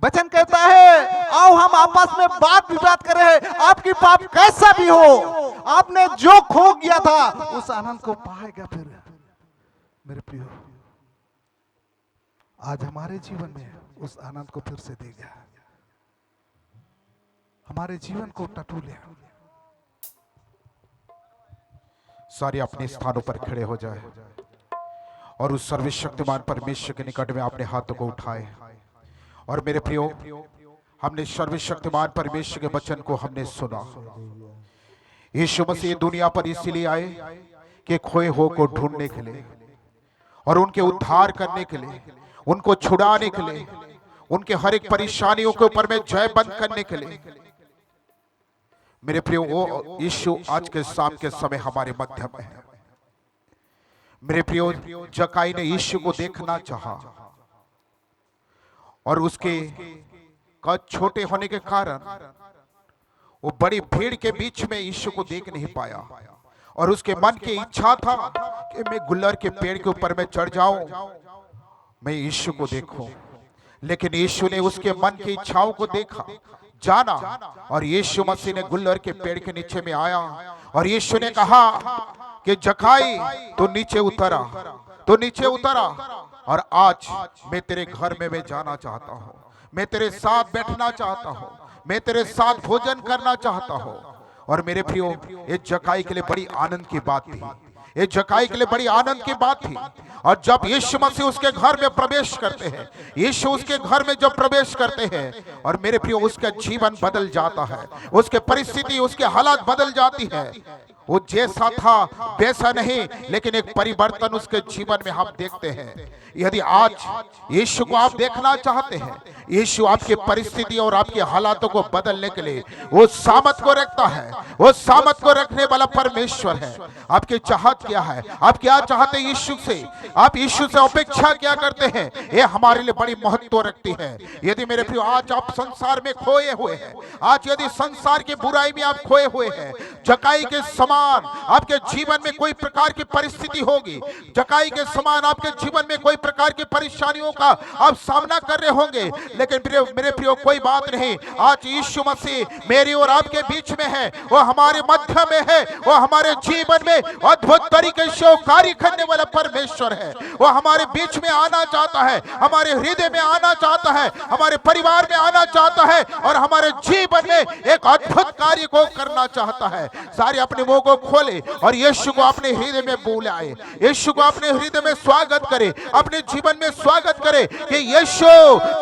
वचन कहता है, आओ हम आपस में बात विवाद करें, आपकी पाप कैसा भी हो, आपने जो खो गया था उस आनंद को पाएगा फिर। मेरे प्रियो, आज हमारे जीवन में उस आनंद को फिर से देगा। हमारे जीवन को टटोले। सारे अपने स्थानों पर खड़े हो जाए और उस सर्वशक्तिमान परमेश्वर के निकट में अपने हाथों को उठाए। और मेरे प्रियो, हमने सर्वशक्तिमान परमेश्वर के वचन को हमने सुना। यीशु मसीह दुनिया पर इसलिए आए कि खोए हो को ढूंढने के लिए और उनके उद्धार करने के लिए, उनको छुड़ाने के लिए, उनके हर एक परेशानियों के ऊपर में जय बंद करने के लिए। मेरे प्रियो, वो यीशु आज के शाम के समय हमारे मध्य में है। मेरे प्रियो, जक्कई ने यीशु को देखना चाहा और उसके कद छोटे होने के कारण वो बड़ी भीड़ के बीच में यीशु को देख नहीं पाया। और उसके मन की इच्छा था कि मैं गुलर के पेड़ के ऊपर में चढ़ जाऊं, मैं यीशु को देखूं। लेकिन यीशु ने उसके मन की इच्छाओं को देखा, जाना, और यीशु मसीह ने गुलर के पेड़ के नीचे में आया और यीशु ने कहा कि जक्कई, तू नीचे उतरा, तू नीचे उतरा, और आज मैं तेरे घर में मैं जाना चाहता हूँ, मैं तेरे साथ बैठना चाहता हूँ, मैं तेरे साथ भोजन करना चाहता हूँ। और मेरे प्रियो, ये जक्कई के लिए बड़ी आनंद की बात थी, ये जक्कई के लिए बड़ी आनंद की बात थी। और जब यीशु मसीह उसके घर में प्रवेश करते हैं, यीशु उसके घर में जब प्रवेश करते हैं, और मेरे प्रियो, उसका जीवन बदल जाता है, उसके परिस्थिति, उसके हालात बदल जाती है। वो जैसा था वैसा नहीं, लेकिन एक परिवर्तन उसके जीवन में हम देखते हैं। यदि आज यीशु को आप देखना चाहते हैं, यीशु आपकी परिस्थिति और आपके हालातों को बदलने के लिए वो सामर्थ को रखता है। वो सामर्थ को रखने वाला परमेश्वर है। आपकी चाहत क्या है? आप क्या चाहते हैं यीशु से? आप यीशु से अपेक्षा क्या करते हैं? ये हमारे लिए बड़ी महत्व रखती है। यदि मेरे प्रिय आज आप संसार में खोए हुए हैं, आज यदि संसार की बुराई में आप खोए हुए हैं, जकाई के समान आपके जीवन में कोई प्रकार की परिस्थिति होगी, जकाई के समान आपके जीवन में कोई प्रकार की परेशानियों का आप सामना कर रहे होंगे, लेकिन मेरे प्रियो कोई बात नहीं। आज यीशु मसीह मेरी और आपके बीच में है, वो हमारे मध्य में है, वो हमारे जीवन में अद्भुत तरीके से वो कार्य करने वाला परमेश्वर है। वो हमारे बीच में आना चाहता है, हमारे हृदय में आना चाहता है, हमारे परिवार में आना चाहता है और हमारे जीवन में एक अद्भुत कार्य को करना चाहता है। सारे अपने मुंह को खोले और यीशु को अपने हृदय में बुलाए, यीशु को अपने हृदय में स्वागत करे, अपने जीवन में स्वागत करे कि यीशु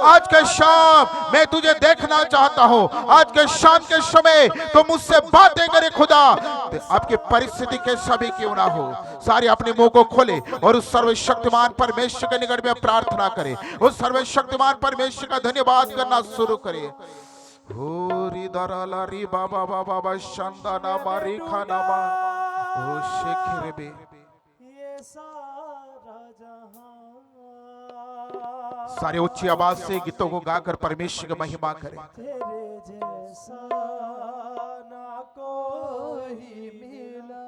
आज के शाम मैं तुझे देखना चाहता हूं। आज के शाम के समय तो मुझसे बातें करे खुदा, आपकी परिस्थिति कैसा भी क्यों ना हो। सारे अपने मुंह को खोले और उस सर्वशक्तिमान परमेश्वर के निकट में प्रार्थना करें, उस सर्वशक्तिमान परमेश्वर का धन्यवाद करना शुरू करें। होरी दराला री बाबा बाबा बा शांदाना मारी खाना मा ओ शेखरे बे। ये सारा जहां सारे ऊंची आवाज से गीतों को गाकर परमेश्वर की महिमा करें। तेरे जैसा ना कोई मिला।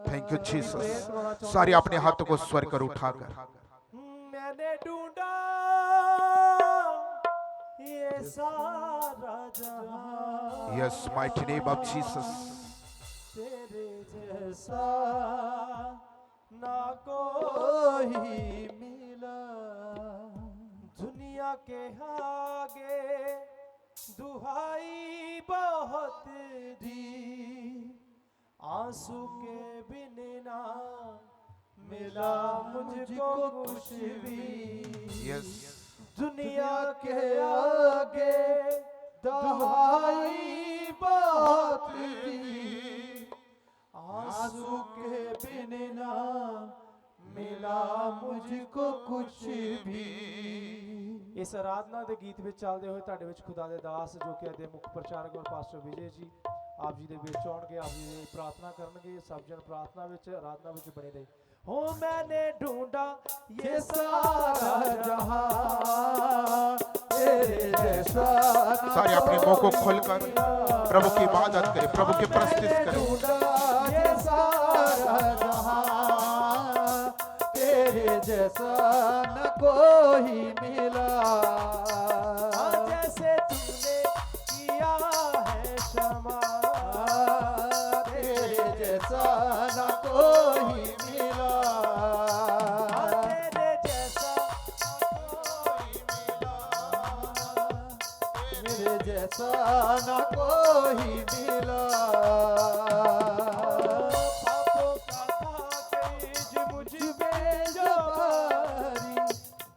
Thank you Jesus. सारे अपने हाथों को स्वर कर उठाकर मैंने ढूंढा ये सारा जहां, yes mighty name of Jesus. तेरे जैसा ना कोई मिला। दुनिया के आगे दुहाई बहुत दी, आंसू के बिन ना मिला मुझको कुछ भी। यस दुनिया के आगे दुहाई बहुत दी, आंसू के बिन ना मिला मुझको कुछ भी। इस आराधना ਦੇ ਗੀਤ ਵਿੱਚ ਚੱਲਦੇ ਹੋਏ ਤੁਹਾਡੇ ਵਿੱਚ ਖੁਦਾ ਦੇ ਦਾਸ ਜੋ ਕਿ ਅਦੇ ਮੁੱਖ ਪ੍ਰਚਾਰਕ ਔਰ ਪਾਸਟਰ ਵਿਜੇ ਜੀ ਆਪ ਜੀ ਦੇ ਵਿੱਚ ਆਉਣਗੇ, ਆਪ ਜੀ ਦੀ ਪ੍ਰਾਰਥਨਾ ਕਰਨਗੇ। ਸਭ ਜਨ ਪ੍ਰਾਰਥਨਾ ਵਿੱਚ ਆਰਾਧਨਾ ਵਿੱਚ ਬਣੇ ਰਹੇ। हो मैंने ढूंढा ये सारा जहां, तेरे जैसा। सारे अपने मुंह को खोलकर प्रभु की इबादत करें, प्रभु की प्रस्तुति करें। ये सारा जहां, तेरे जैसा न कोई मिला। जैसे तूने किया है क्षमा, तेरे जैसा न कोई मिला। तेरे जैसा मेरे जैसा न कोई मिला। पापों का था तेज मुझ पे जो भारी,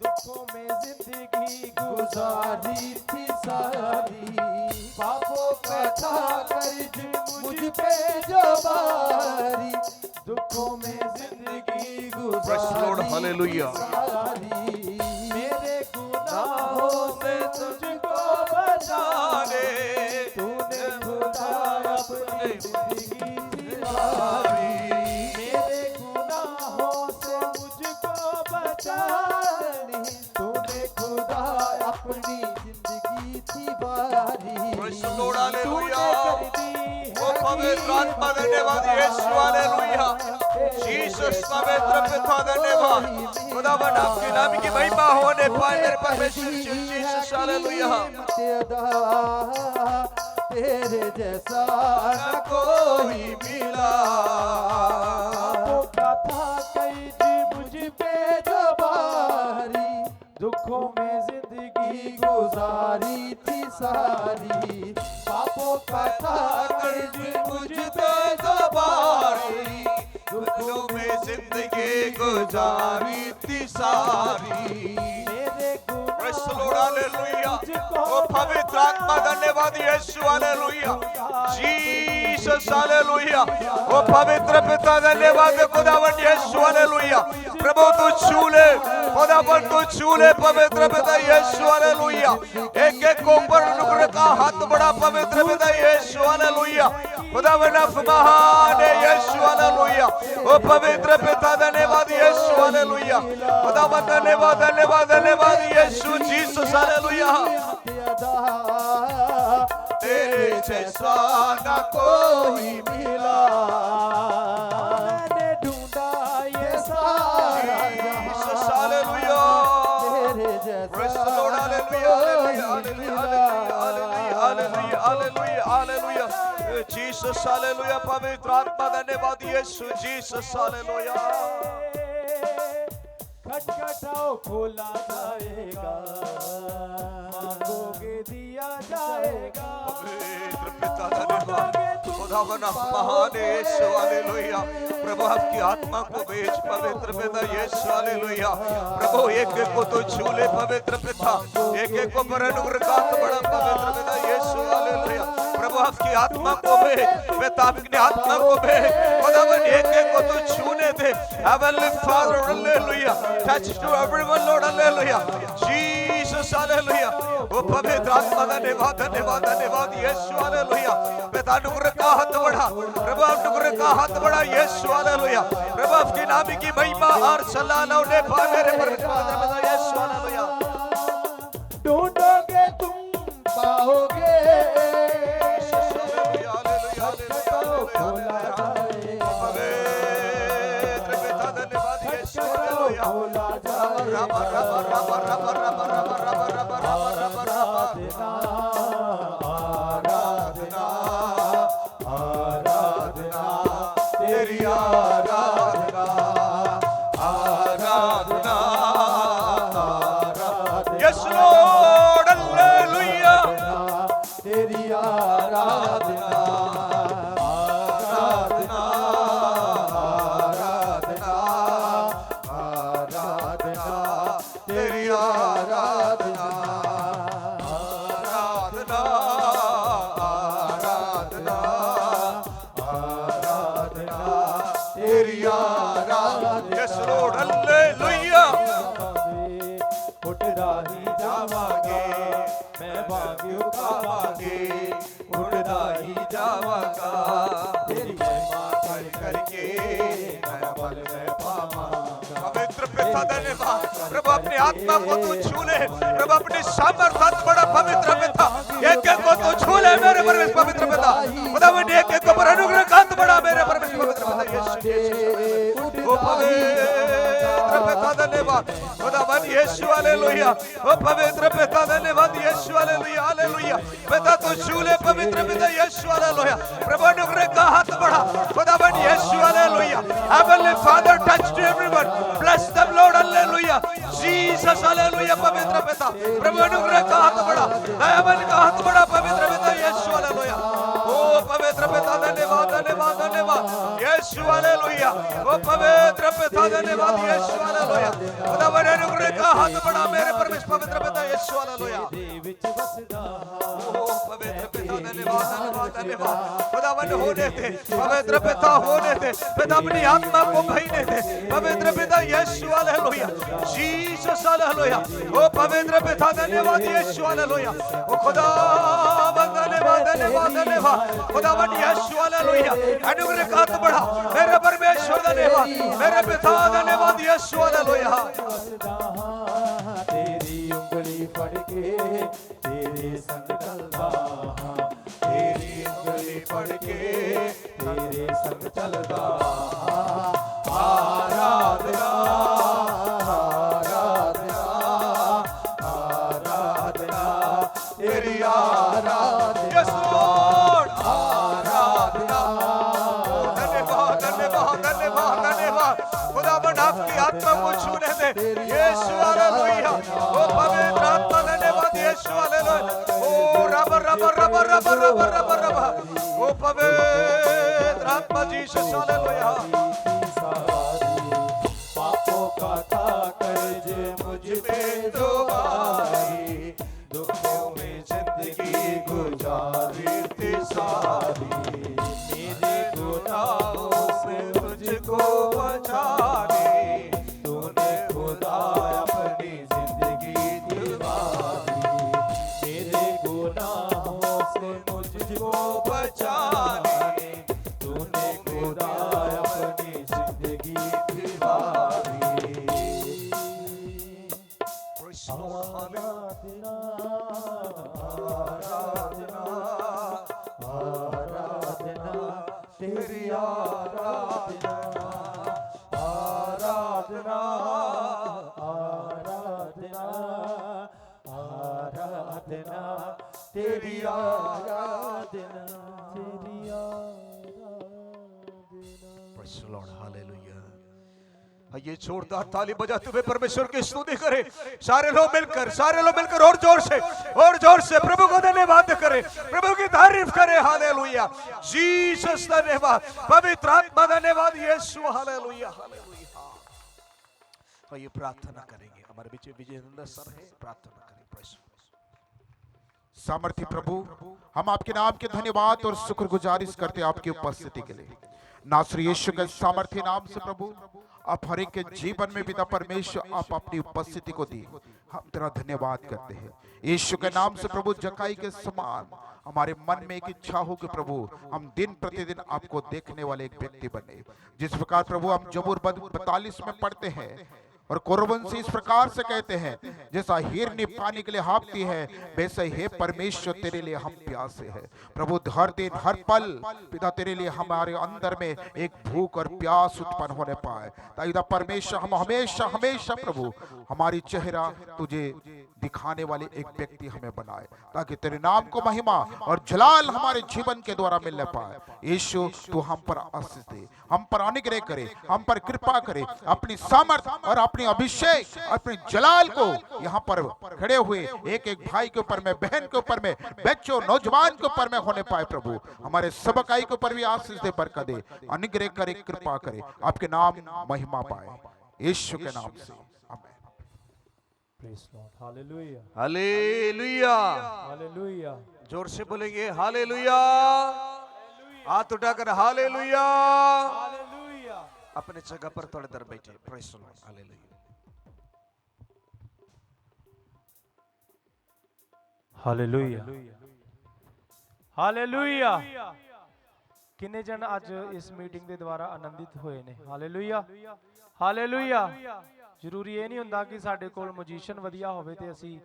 दुखों में जिंदगी गुजारी थी सारी। पापों का था कर्ज मुझ पे जो भारी, दुखों में जिंदगी गुजारी हालेलुया। सारी। मेरे गुनाहों से तुझको बचा ले, तूने खुदा अपनी जिंदगी वारी। मेरे गुनाहों से मुझको बचा ले, तूने खुदा अपनी जिंदगी थी वारी। तूने कर दी है पवित्र आत्मा धन्यवाद यीशु हालेलुया। जीसस पवित्र पिता धन्यवाद। खुदावंद आपके नाम की महिमा होने पाए मेरे परमेश्वर जीसस हालेलुया। तेरे जैसा न कोई मिला। का था कई मुझ पे जो भारी, दुखों में जिंदगी गुजारी थी सारी। पापों का था कर्ज मुझ पे जो भारी, दुखों में जिंदगी गुजारी थी सारी। मेरे गुनाहों लॉर्ड हालेलुया ओ पवित्र आत्मा धन्यवाद यीशु हालेलुया जीसस हालेलुया ओ पवित्र पिता धन्यवाद खुदावन यीशु हालेलुया प्रभु तू छू ले खुदावन तू छू ले पवित्र पिता यीशु हालेलुया एक एक को ऊपर अनुग्रह का हाथ बढ़ा पवित्र पिता यीशु हालेलुया खुदावन आप महान है यीशु हालेलुया ओ पवित्र पिता धन्यवाद यीशु हालेलुया खुदावन धन्यवाद धन्यवाद धन्यवाद यीशु जीसस हालेलुया तेरे जैसा ना कोई मिला मैंने ढूंढा ये सारा जीसस हालेलुया तेरे Praise जैसा the Lord, hallelujah, hallelujah, hallelujah, hallelujah, hallelujah, hallelujah. Jesus, hallelujah, पवित्र आत्मा धन्यवाद यीशु Jesus, hallelujah. खटखटाओ खोला जाएगा मांगोगे दिया जाएगा पवित्र पिता धन्यवाद खुदावन आप महान है यीशु हालेलुया प्रभु आपकी आत्मा को भेज पवित्र पिता यीशु हालेलुया प्रभु एक एक को तो छू ले पवित्र पिता एक एक को पर अनुग्रह का हाथ बढ़ा पवित्र पिता यीशु हालेलुया प्रभु आपकी आत्मा को भेज पिता आपकी आत्मा को भेज खुदावन एक एक को तो छूने दे heavenly father hallelujah touch to everyone Lord hallelujah Jesus hallelujah ओ पवित्र आत्मा धन्यवाद धन्यवाद धन्यवाद यीशु हालेलुया पिता अनुग्रह का हाथ बढ़ा प्रभु अनुग्रह का हाथ बढ़ा यीशु हालेलुया प्रभु आपके नाम की महिमा और सलाह ने पा मेरे परमेश्वर पिता यीशु हालेलुया ढूंढोगे तुम पाओगे हालेलुया खोला जाएगा पवित्र पिता धन्यवाद यीशु हालेलुया खोला जाएगा रब रब रब रब रब रब रब रब रब रब आराधना आराधना तेरी आराधना आराधना यस लॉर्ड हालेलुया तेरी आराधना आराधना आराधना आराधना तेरी आराधना आराधना आराधना आराधना तेरी आराधना यस लॉर्ड हालेलुया उठदा ही जावांगे मैं बागियों का बागे उठदा ही जावांगा तेरी महिमा कर करके मैं पल में पावांगा पवित्र पिता धन्यवाद प्रभु अपने आत्मा को तू छू ले प्रभु अपने सामर्थ्य बड़ा पवित्र पिता एक एक को तू छू ले मेरे परमेश्वर पवित्र पिता खुदावन एक एक को पर अनुग्रह का हाथ बढ़ा मेरे परमेश्वर पवित्र पिता यीशु ओ पवित्र पिता धन्यवाद खुदावन यीशु हालेलुया ओ पवित्र पिता धन्यवाद यीशु हालेलुया हालेलुया पिता तू छू ले पवित्र पिता यीशु हालेलुया प्रभु अनुग्रह का हाथ बढ़ा खुदावन Yeshu hallelujah heavenly father touch to everyone bless them Lord hallelujah Jesus hallelujah पवित्र पिता प्रभु अनुग्रह का हाथ बढ़ा हेवन का हाथ बढ़ा पवित्र पिता यीशु हालेलुया ओ पवित्र पिता धन्यवाद धन्यवाद धन्यवाद यीशु हालेलुया ओ पवित्र पिता धन्यवाद यीशु हालेलुया खुदावन अनुग्रह का हाथ बढ़ा मेरे परमेश्वर पवित्र पिता यीशु हालेलुया विच बसदा ओ पवित्र पिता धन्यवाद धन्यवाद धन्यवाद खुदावन होने दे पवित्र पिता होने दे पिता अपनी आत्मा को बहने दे पवित्र पिता यीशु हालेलुया जीसस हालेलुया ओ पवित्र पिता धन्यवाद यीशु हालेलुया ओ खुदावन धन्यवाद धन्यवाद धन्यवाद खुदावन यीशु हालेलुया अनुग्रह का हाथ बढ़ा मेरे परमेश्वर धन्यवाद मेरे पिता धन्यवाद यीशु हालेलुया तेरी उंगली फड़ के तेरे संग चलदा तेरी उंगली फड़ के तेरे संग चलदा आराधना आराधना आराधना तेरी आराधना यस लॉर्ड आराधना धन्यवाद धन्यवाद धन्यवाद धन्यवाद खुदावन आपकी आत्मा को छूने दे यीशु हालेलुया ओ पवित्र आत्मा धन्यवाद यीशु हालेलुया ओ रब रब रब रब रब रब रब ओ पवित्र आत्मा जीसस हालेलुया पापों का था कर मुझ पे जो आई, दुखों में जिंदगी गुजारी थी सारी, मेरे गुनाहों से मुझको बचा ले, तूने खुदा अपनी जिंदगी दिलवारी, मेरे गुनाहों से मुझको बचा ले, तूने खुदा अपनी जिंदगी दिलवारी। आराधना आराधना आराधना तेरी आराधना आराधना आराधना आराधना तेरी आराधना तेरी आराधना। Praise the Lord, hallelujah. ये जोरदार ताली बजाते हुए परमेश्वर की स्तुति करें सारे लोग मिलकर और जोर से प्रभु को धन्यवाद करें, प्रभु की तारीफ करें। हालेलुया, जीसस धन्यवाद, पवित्र आत्मा धन्यवाद, यीशु हालेलुया हालेलुया। आइए प्रार्थना करेंगे, हमारे बीच विजयेंद्र सर है, प्रार्थना करें। सामर्थी प्रभु, हम आपके नाम के धन्यवाद और शुक्रगुजारिश करते हैं आपकी उपस्थिति के लिए। नासरी यीशु के सामर्थी नाम से प्रभु, आप हर एक के जीवन में पिता परमेश्वर आप अपनी उपस्थिति को दी, हम तेरा धन्यवाद करते हैं। यीशु के नाम से प्रभु, जकाई के समान हमारे मन में एक इच्छा हो कि प्रभु हम दिन प्रतिदिन आपको देखने वाले एक व्यक्ति बने। जिस प्रकार प्रभु हम जबूर 42 में पढ़ते हैं और कुर्बन इस प्रकार से कहते हैं, जैसा हिरनी पानी के लिए हाँफती है, वैसे हे परमेश्वर तेरे लिए हम प्यासे हैं। प्रभु हर दिन हर पल पिता तेरे लिए हमारे अंदर में एक भूख और प्यास उत्पन्न होने पाए, ताकि परमेश्वर हम हमेशा हमेशा प्रभु हमारी चेहरा तुझे दिखाने वाले एक व्यक्ति हमें बनाए, ताकि तेरे नाम को महिमा और जलाल हमारे जीवन के द्वारा मिलने पाए। यीशु तू हम पर आशीष दे, हम पर अनुग्रह करे, हम पर कृपा करे, अपनी सामर्थ और अपनी अभिषेक अपने जलाल को यहाँ पर खड़े हुए एक एक भाई के ऊपर में, बहन के ऊपर में, बच्चों नौजवान के ऊपर में होने पाए। प्रभु हमारे सबकाई के ऊपर भी आशीष दे, बरकत दे, अनुग्रह करे, कृपा करे, आपके नाम महिमा पाए, यीशु के नाम से आमीन। Praise Lord, hallelujah hallelujah, hallelujah. जोर से बोलेंगे हालेलुया, हाथ उठाकर हालेलुया। हालेलुया। अपने जगह पर थोड़ी देर बैठे। Praise the Lord, hallelujah. Hallelujah hallelujah. किन्ने जन आज इस मीटिंग ਦੇ ਦੁਆਰਾ ਆਨੰਦਿਤ ਹੋਏ ਨੇ? Hallelujah hallelujah. ਜ਼ਰੂਰੀ ਇਹ ਨਹੀਂ ਹੁੰਦਾ ਕਿ ਸਾਡੇ ਕੋਲ ਮਜੀਸ਼ੀਅਨ ਵਧੀਆ ਹੋਵੇ ਤੇ ਅਸੀਂ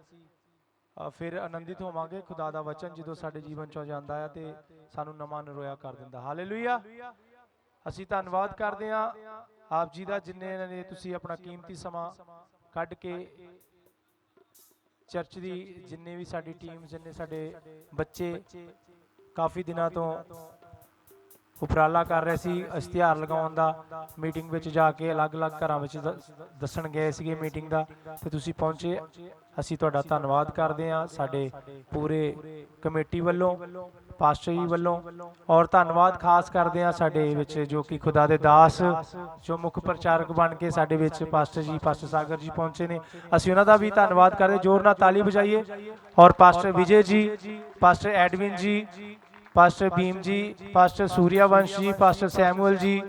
ਫਿਰ ਆਨੰਦਿਤ ਹੋਵਾਂਗੇ। ਖੁਦਾ ਦਾ ਵਚਨ ਜਦੋਂ ਸਾਡੇ ਜੀਵਨ ਚੋਂ ਜਾਂਦਾ ਹੈ ਤੇ ਸਾਨੂੰ ਨਵਾਂ ਨਰੋਇਆ ਕਰ ਦਿੰਦਾ। ਹਾਲੇਲੂਇਆ। ਅਸੀਂ ਧੰਨਵਾਦ ਕਰਦੇ ਹਾਂ ਆਪ ਜੀ ਦਾ, ਜਿੰਨੇ ਨੇ ਤੁਸੀਂ ਆਪਣਾ ਕੀਮਤੀ ਸਮਾਂ ਕੱਢ ਕੇ ਚਰਚ ਦੀ, ਜਿੰਨੇ ਵੀ ਸਾਡੀ ਟੀਮ, ਜਿੰਨੇ ਸਾਡੇ ਬੱਚੇ ਕਾਫੀ ਦਿਨਾਂ ਤੋਂ ਉਪਰਾਲਾ ਕਰ ਰਹੇ ਸੀ ਇਸ਼ਤਿਹਾਰ ਲਗਾਉਣ ਦਾ, ਮੀਟਿੰਗ ਵਿੱਚ ਜਾ ਕੇ ਅਲੱਗ-ਅਲੱਗ ਘਰਾਂ ਵਿੱਚ ਦੱਸਣ ਗਏ ਸੀਗੇ ਮੀਟਿੰਗ ਦਾ, ਤੇ ਤੁਸੀਂ ਪਹੁੰਚੇ। ਅਸੀਂ ਤੁਹਾਡਾ ਧੰਨਵਾਦ ਕਰਦੇ ਹਾਂ ਸਾਡੇ ਪੂਰੇ ਕਮੇਟੀ ਵੱਲੋਂ, ਪਾਸਟਰ ਜੀ ਵੱਲੋਂ, ਔਰ ਧੰਨਵਾਦ ਖਾਸ ਕਰਦੇ ਹਾਂ ਸਾਡੇ ਵਿੱਚ ਜੋ ਕਿ ਖੁਦਾ ਦੇ ਦਾਸ, ਜੋ ਮੁੱਖ ਪ੍ਰਚਾਰਕ ਬਣ ਕੇ ਸਾਡੇ ਵਿੱਚ ਪਾਸਟਰ ਜੀ, ਪਾਸਟਰ ਸਾਗਰ ਜੀ ਪਹੁੰਚੇ ਨੇ। ਅਸੀਂ ਉਹਨਾਂ ਦਾ ਵੀ ਧੰਨਵਾਦ ਕਰਦੇ, ਜ਼ੋਰ ਨਾਲ ਤਾਲੀ ਵਜਾਈਏ। ਔਰ ਪਾਸਟਰ ਵਿਜੇ ਜੀ, ਪਾਸਟਰ ਐਡਵਿਨ ਜੀ, ਪਾਸਟਰ ਭੀਮ ਜੀ, ਪਾਸਟਰ ਸੂਰਿਆਵੰਸ਼ ਜੀ, ਪਾਸਟਰ ਸੈਮੂਅਲ ਜੀ,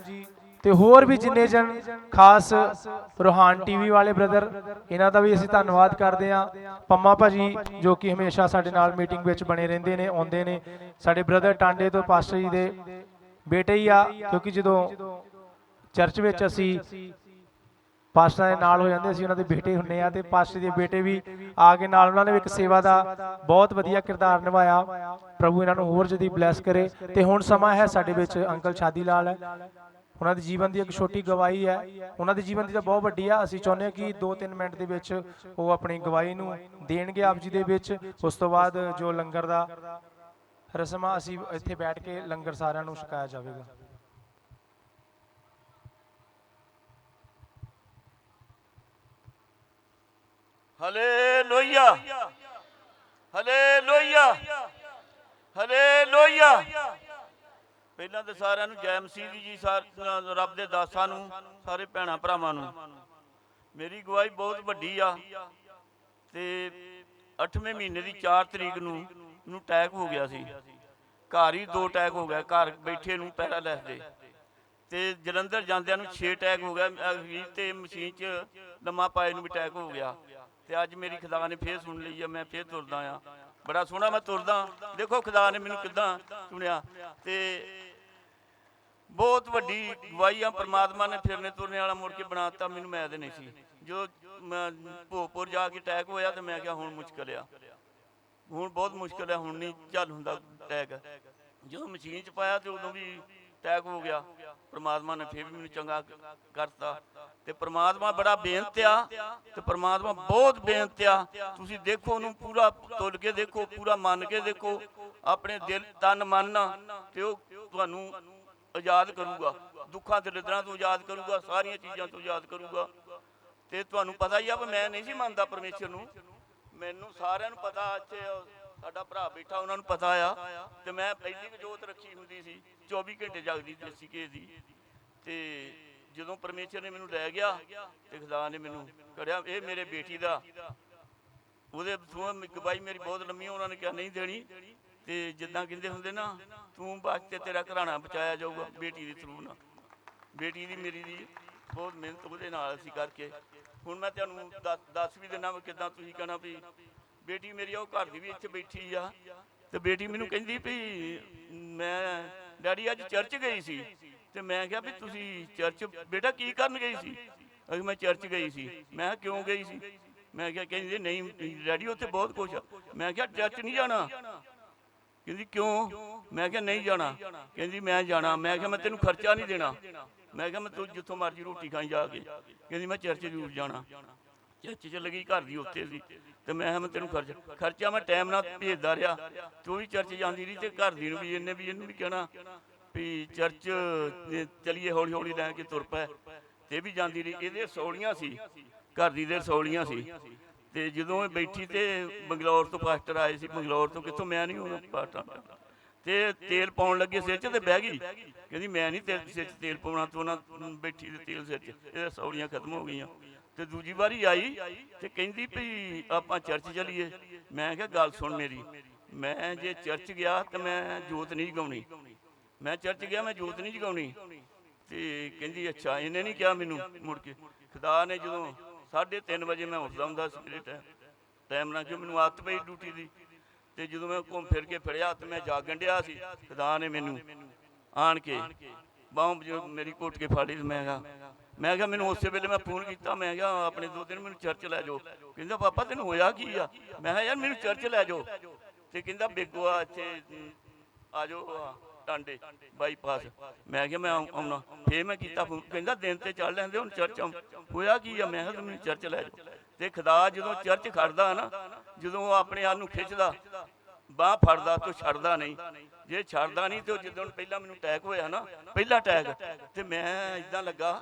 ਤੇ ਹੋਰ ਵੀ ਜਿੰਨੇ ਜਨ ਖਾਸ ਰੋਹਾਨ ਟੀਵੀ ਵਾਲੇ ਬ੍ਰਦਰ, ਇਹਨਾਂ ਦਾ ਵੀ ਅਸੀਂ ਧੰਨਵਾਦ ਕਰਦੇ ਹਾਂ। ਪੰਮਾ ਭਾਜੀ ਜੋ ਕਿ ਹਮੇਸ਼ਾ ਸਾਡੇ ਨਾਲ ਮੀਟਿੰਗ ਵਿੱਚ ਬਣੇ ਰਹਿੰਦੇ ਨੇ, ਆਉਂਦੇ ਨੇ। ਸਾਡੇ ਬ੍ਰਦਰ ਟਾਂਡੇ ਤੋਂ ਪਾਸਟਰ ਜੀ ਦੇ ਬੇਟੇ ਹੀ ਆ, ਕਿਉਂਕਿ ਜਦੋਂ ਚਰਚ ਵਿੱਚ ਅਸੀਂ ਪਾਸਟਰਾਂ ਦੇ ਨਾਲ ਹੋ ਜਾਂਦੇ, ਅਸੀਂ ਉਹਨਾਂ ਦੇ ਬੇਟੇ ਹੁੰਦੇ ਆ, ਤੇ ਪਾਸਟਰ ਦੇ ਬੇਟੇ ਵੀ ਆ ਕੇ ਨਾਲ, ਉਹਨਾਂ ਨੇ ਵੀ ਇੱਕ ਸੇਵਾ ਦਾ ਬਹੁਤ ਵਧੀਆ ਕਿਰਦਾਰ ਨਿਭਾਇਆ। ਪ੍ਰਭੂ ਇਹਨਾਂ ਨੂੰ ਹੋਰ ਜਦੀ ਬਲੈਸ ਕਰੇ। ਤੇ ਹੁਣ ਸਮਾਂ ਹੈ ਸਾਡੇ ਵਿੱਚ ਅੰਕਲ ਸ਼ਾਦੀ ਲਾਲ ਹੈ, ਉਹਨਾਂ ਦੇ ਜੀਵਨ ਦੀ ਇੱਕ ਛੋਟੀ ਗਵਾਹੀ ਹੈ। ਉਹਨਾਂ ਦੇ ਜੀਵਨ ਦੀ ਤਾਂ ਬਹੁਤ ਵੱਡੀ ਆ। ਅਸੀਂ ਚਾਹੁੰਦੇ ਹਾਂ ਕਿ 2-3 ਮਿੰਟ ਦੇ ਵਿੱਚ ਉਹ ਆਪਣੀ ਗਵਾਹੀ ਨੂੰ ਦੇਣਗੇ ਆਪ ਜੀ ਦੇ ਵਿੱਚ। ਉਸ ਤੋਂ ਬਾਅਦ ਜੋ ਲੰਗਰ ਦਾ ਰਸਮ ਆ, ਅਸੀਂ ਇੱਥੇ ਬੈਠ ਕੇ ਲੰਗਰ ਸਾਰਿਆਂ ਨੂੰ ਛਕਾਇਆ ਜਾਵੇਗਾ। Hallelujah hallelujah hallelujah. ਪਹਿਲਾਂ ਤੇ ਸਾਰਿਆਂ ਨੂੰ ਜੈ ਮਸੀਹ ਦੀ ਜੀ, ਰੱਬ ਦੇ ਦਾਸਾਂ ਨੂੰ, ਸਾਰੇ ਭੈਣਾਂ ਭਰਾਵਾਂ ਨੂੰ ਮੇਰੀ ਗਵਾਹੀ ਬਹੁਤ ਵੱਡੀ ਆ। ਤੇ 8ਵੇਂ ਮਹੀਨੇ ਦੀ 4 ਤਰੀਕ ਨੂੰ ਮੈਨੂੰ ਅਟੈਕ ਹੋ ਗਿਆ ਸੀ। ਘਰ ਹੀ 2 ਅਟੈਕ ਹੋ ਗਿਆ, ਘਰ ਬੈਠੇ ਨੂੰ ਪੈਰਾਲਾਈਸ ਦੇ। ਤੇ ਜਲੰਧਰ ਜਾਂਦਿਆਂ ਨੂੰ 6 ਅਟੈਕ ਹੋ ਗਿਆ, ਅਖੀਰ ਤੇ ਮਸ਼ੀਨ 'ਚ ਲੰਮਾ ਪਾਏ ਨੂੰ ਵੀ ਅਟੈਕ ਹੋ ਗਿਆ। ਤੇ ਅੱਜ ਮੇਰੀ ਖੁਦਾ ਨੇ ਫੇਰ ਸੁਣ ਲਈ ਆ, ਮੈਂ ਫੇਰ ਤੁਰਦਾ ਆ। ਬੜਾ ਸੋਹਣਾ ਮੈਂ ਤੁਰਦਾ। ਦੇਖੋ ਖੁਦਾ ਨੇ ਮੈਨੂੰ ਕਿੱਦਾਂ ਸੁਣਿਆ। ਤੇ ਬਹੁਤ ਵੱਡੀ ਗਵਾਹੀ ਆ। ਪਰਮਾਤਮਾ ਨੇ ਫਿਰਨੇ ਤੁਰਨੇ ਵਾਲਾ ਮੁੜ ਕੇ ਬਣਾਤਾ ਮੈਨੂੰ। ਮੈਂ ਤੇ ਨਹੀਂ ਸੀ। ਜੋ ਮੈਂ ਭੋਗਪੁਰ ਜਾ ਕੇ ਅਟੈਕ ਹੋਇਆ ਤੇ ਮੈਂ ਕਿਹਾ ਹੁਣ ਮੁਸ਼ਕਲ ਆ, ਹੁਣ ਬਹੁਤ ਮੁਸ਼ਕਲ ਹੈ, ਹੁਣ ਨਹੀਂ ਚੱਲ ਹੁੰਦਾ ਅਟੈਕ। ਜਦੋਂ ਮਸ਼ੀਨ 'ਚ ਪਾਇਆ ਤੇ ਉਦੋਂ ਵੀ ਅਟੈਕ ਹੋ ਗਿਆ। ਪਰਮਾਤਮਾ ਨੇ ਫਿਰ ਵੀ ਮੈਨੂੰ ਚੰਗਾ ਕਰਤਾ। ਤੇ ਪਰਮਾਤਮਾ ਬੜਾ ਬੇਨਤ ਆ, ਤੇ ਪਰਮਾਤਮਾ ਬਹੁਤ ਬੇਨਤ ਆ। ਤੁਸੀਂ ਦੇਖੋ ਉਹਨੂੰ ਪੂਰਾ ਤੁਲ ਕੇ ਦੇਖੋ, ਪੂਰਾ ਮੰਨ ਕੇ ਦੇਖੋ, ਆਪਣੇ ਦਿਲ ਤਨ ਮਨ ਨਾਲ, ਤੇ ਉਹ ਤੁਹਾਨੂੰ ਆਜ਼ਾਦ ਕਰੂਗਾ, ਦੁੱਖਾਂ ਦਰਿਦਰਾਂ ਤੋਂ ਆਜ਼ਾਦ ਕਰੂਗਾ, ਸਾਰੀਆਂ ਚੀਜ਼ਾਂ ਤੋਂ ਆਜ਼ਾਦ ਕਰੂਗਾ। ਤੇ ਤੁਹਾਨੂੰ ਪਤਾ ਹੀ ਆ ਵੀ ਮੈਂ ਨਹੀਂ ਸੀ ਮੰਨਦਾ ਪਰਮੇਸ਼ਰ ਨੂੰ। ਮੈਨੂੰ ਸਾਰਿਆਂ ਨੂੰ ਪਤਾ, ਇੱਥੇ ਸਾਡਾ ਭਰਾ ਬੈਠਾ ਉਹਨਾਂ ਨੂੰ ਪਤਾ ਆ। ਤੇ ਮੈਂ ਪਹਿਲੀ ਵੀ ਜੋਤ ਰੱਖੀ ਹੁੰਦੀ ਸੀ, 24 ਘੰਟੇ ਜਗਦੀ ਦੇਸੀ ਘੀ ਦੀ। ਤੇ ਜਦੋਂ ਪਰਮੇਸ਼ਰ ਨੇ ਮੈਨੂੰ ਲੈ ਗਿਆ ਤੇ ਖੁਦਾ ਨੇ ਮੈਨੂੰ ਕਰਿਆ। ਇਹ ਮੇਰੇ ਬੇਟੀ ਦਾ ਉਹਦੇ ਥਰੂ ਗਵਾਹੀ ਮੇਰੀ ਬਹੁਤ ਲੰਮੀ, ਉਹਨਾਂ ਨੇ ਕਿਹਾ ਨਹੀਂ ਦੇਣੀ। ਤੇ ਜਿੱਦਾਂ ਕਹਿੰਦੇ ਹੁੰਦੇ ਨਾ, ਤੂੰ ਬਚ ਤੇਰਾ ਘਰਾਣਾ ਬਚਾਇਆ ਜਾਊਗਾ ਬੇਟੀ ਦੇ ਥਰੂ ਨਾਲ। ਬੇਟੀ ਦੀ ਮੇਰੀ ਦੀ ਬਹੁਤ ਮਿਹਨਤ ਉਹਦੇ ਨਾਲ ਅਸੀਂ ਕਰਕੇ। ਹੁਣ ਮੈਂ ਤੁਹਾਨੂੰ ਦੱਸ ਵੀ ਦਿੰਦਾ ਕਿੱਦਾਂ ਤੁਸੀਂ ਕਹਿਣਾ ਵੀ ਬੇਟੀ ਮੇਰੀ ਉਹ ਘਰ ਦੀ ਵੀ ਇੱਥੇ ਬੈਠੀ ਆ। ਤੇ ਬੇਟੀ ਮੈਨੂੰ ਕਹਿੰਦੀ ਵੀ ਮੈਂ ਡੈਡੀ ਅੱਜ ਚਰਚ ਗਈ ਸੀ। ਤੇ ਮੈਂ ਕਿਹਾ ਵੀ ਤੁਸੀਂ ਚਰਚ ਬੇਟਾ ਕੀ ਕਰਨ ਗਈ ਸੀ? ਮੈਂ ਚਰਚ ਗਈ ਸੀ। ਮੈਂ ਕਿਹਾ ਕਿਉਂ ਗਈ ਸੀ? ਮੈਂ ਕਿਹਾ ਕਹਿੰਦੀ ਨਹੀਂ ਡੈਡੀ ਉੱਥੇ ਬਹੁਤ ਕੁਛ ਆ। ਮੈਂ ਕਿਹਾ ਚਰਚ ਨਹੀਂ ਜਾਣਾ। ਕਹਿੰਦੀ ਕਿਉਂ? ਮੈਂ ਕਿਹਾ ਨਹੀਂ ਜਾਣਾ। ਕਹਿੰਦੀ ਮੈਂ ਜਾਣਾ। ਮੈਂ ਕਿਹਾ ਮੈਂ ਤੈਨੂੰ ਖਰਚਾ ਨਹੀਂ ਦੇਣਾ। ਮੈਂ ਕਿਹਾ ਮੈਂ ਤੂੰ ਜਿੱਥੋਂ ਮਰਜ਼ੀ ਰੋਟੀ ਖਾਈ ਜਾ ਕੇ। ਕਹਿੰਦੀ ਮੈਂ ਚਰਚ ਜ਼ਰੂਰ ਜਾਣਾ। ਚਰਚ ਚ ਲੱਗੀ ਘਰ ਦੀ ਉੱਥੇ ਸੀ। ਤੇ ਮੈਂ ਕਿਹਾ ਮੈਂ ਤੈਨੂੰ ਖਰਚਾ ਮੈਂ ਟਾਈਮ ਨਾਲ ਭੇਜਦਾ ਰਿਹਾ। ਤੂੰ ਵੀ ਚਰਚ ਜਾਂਦੀ ਰਹੀ। ਤੇ ਘਰ ਦੀ ਨੂੰ ਵੀ ਇਹਨੂੰ ਵੀ ਕਹਿਣਾ ਵੀ ਚਰਚ ਚਲੀਏ, ਹੌਲੀ ਹੌਲੀ ਲੈ ਕੇ ਤੁਰ ਪਏ। ਤੇ ਵੀ ਜਾਂਦੀ ਰਹੀ। ਇਹਦੇ ਰਸੌਲੀਆਂ ਸੀ, ਘਰ ਦੀ ਦੇ ਰਸੌਲੀਆਂ ਸੀ। ਤੇ ਜਦੋਂ ਇਹ ਬੈਠੀ ਤੇ ਬੰਗਲੌਰ ਤੋਂ ਪਾਸਟਰ ਆਏ ਸੀ। ਬੰਗਲੌਰ ਤੋਂ ਕਿੱਥੋਂ, ਮੈਂ ਨਹੀਂ ਹੋਣਾ ਪਾਸਟਰ। ਤੇ ਤੇਲ ਪਾਉਣ ਲੱਗੇ ਸਿਰ 'ਚ ਤੇ ਬਹਿ ਗਈ। ਕਹਿੰਦੀ ਮੈਂ ਨਹੀਂ ਸਿਰ 'ਚ ਤੇਲ ਪਾਉਣਾ। ਤੋਂ ਉਹਨਾਂ ਬੈਠੀ ਤੇ ਤੇਲ ਸਿਰ 'ਚ, ਇਹ ਰਸੌਲੀਆਂ ਖਤਮ ਹੋ ਗਈਆਂ। ਤੇ ਦੂਜੀ ਵਾਰੀ ਆਈ ਤੇ ਕਹਿੰਦੀ ਵੀ ਆਪਾਂ ਚਰਚ ਚਲੀਏ। ਮੈਂ ਕਿਹਾ ਗੱਲ ਸੁਣ ਮੇਰੀ, ਮੈਂ ਜੇ ਚਰਚ ਗਿਆ ਤਾਂ ਮੈਂ ਜੋਤ ਨਹੀਂ ਜਗਾਉਣੀ। ਮੈਂ ਚਰਚ ਗਿਆ, ਮੈਂ ਜੋਤ ਨਹੀਂ ਜਗਾਉਣੀ। ਤੇ ਕਹਿੰਦੀ ਅੱਛਾ। ਇਹਨੇ ਨਹੀਂ ਕਿਹਾ ਮੈਨੂੰ ਮੁੜ ਕੇ। ਖੁਦਾ ਨੇ ਜਦੋਂ 3:30 ਵਜੇ ਮੈਂ ਉੱਠਦਾ ਹੁੰਦਾ ਸਵੇਰੇ ਟਾਈਮ ਨਾਲ, ਕਿ ਮੈਨੂੰ ਆਦਤ ਪਈ ਡਿਊਟੀ ਦੀ। ਤੇ ਜਦੋਂ ਮੈਂ ਘੁੰਮ ਫਿਰ ਕੇ ਫਿਰਿਆ ਤੇ ਮੈਂ ਜਾਗਣ ਡਿਆ ਸੀ, ਖੁਦਾ ਨੇ ਮੈਨੂੰ ਆਣ ਕੇ ਬਾਂਹ ਮੇਰੀ ਘੁੱਟ ਕੇ ਫਾੜੀ। ਮੈਂ ਕਿਹਾ ਮੈਨੂੰ ਉਸੇ ਵੇਲੇ ਮੈਂ ਫੋਨ ਕੀਤਾ। ਮੈਂ ਕਿਹਾ ਆਪਣੇ 2 ਦਿਨ ਮੈਨੂੰ ਚਰਚ ਲੈ ਜਾਓ। ਕਹਿੰਦਾ ਪਾਪਾ ਤੈਨੂੰ ਹੋਇਆ ਕੀ ਆ? ਮੈਂ ਕਿਹਾ ਯਾਰ ਮੈਨੂੰ ਚਰਚ ਲੈ ਜਾਓ। ਤੇ ਕਹਿੰਦਾ ਬੇਗੋਆ ਇੱਥੇ ਆ ਜਾਓ ਟਾਂਡੇ ਬਾਈਪਾਸ। ਮੈਂ ਕਿਹਾ ਮੈਂ ਆਉਣਾ। ਫੇਰ ਮੈਂ ਕੀਤਾ ਫੋਨ। ਕਹਿੰਦਾ ਦਿਨ ਤੇ ਚੱਲ ਲੈਂਦੇ, ਹੁਣ ਚਰਚ ਹੋਇਆ ਕੀ ਆ? ਮੈਂ ਕਿਹਾ ਤੂੰ ਮੈਨੂੰ ਚਰਚ ਲੈ ਜਾਓ। ਤੇ ਖੁਦਾ ਜਦੋਂ ਚਰਚ ਖੜਦਾ ਨਾ, ਜਦੋਂ ਉਹ ਆਪਣੇ ਆਪ ਨੂੰ ਖਿੱਚਦਾ, ਬਾਂਹ ਫੜਦਾ ਤੇ ਛੱਡਦਾ ਨਹੀਂ। ਜੇ ਛੱਡਦਾ ਨਹੀਂ ਤੇ ਜਦੋਂ ਪਹਿਲਾਂ ਮੈਨੂੰ ਅਟੈਕ ਹੋਇਆ ਨਾ, ਪਹਿਲਾ ਅਟੈਕ, ਤੇ ਮੈਂ ਇਦਾਂ ਲੱਗਾ